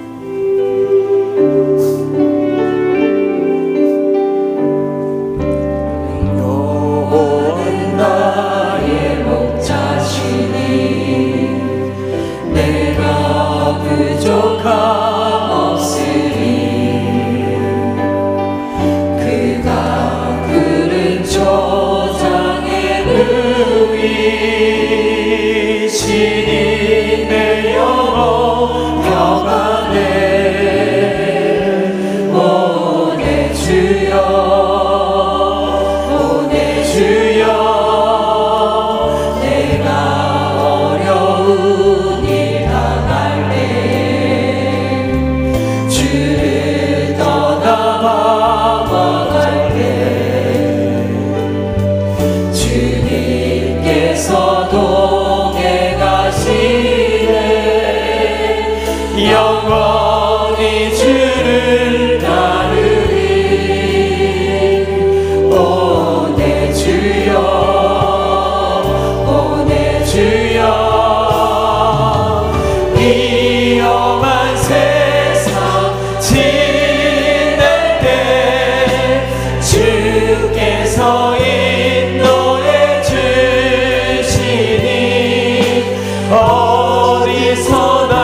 여호와는 나의 목자시니 내가 부족함 없으리. 그가 푸른 초장에 누이시니 내 영혼 평안해. 오 내 주여, 오 내 주여, 내가 어려운 일 당할 때 주를 떠나 방황할 때 주님께서 동해 가시네. 영원히 주를 따르리. 오 내 주여, 오 내 주여, 위험한 세상 지낼 때 주께서 인도해 주시니 어디서나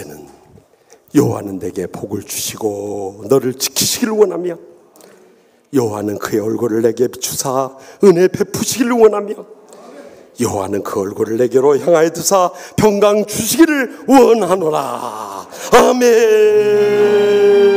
이제는 여호와는 내게 복을 주시고 너를 지키시기를 원하며 여호와는 그의 얼굴을 내게 비추사 은혜 베푸시기를 원하며 여호와는 그 얼굴을 내게로 향하여 두사 평강 주시기를 원하노라. 아멘.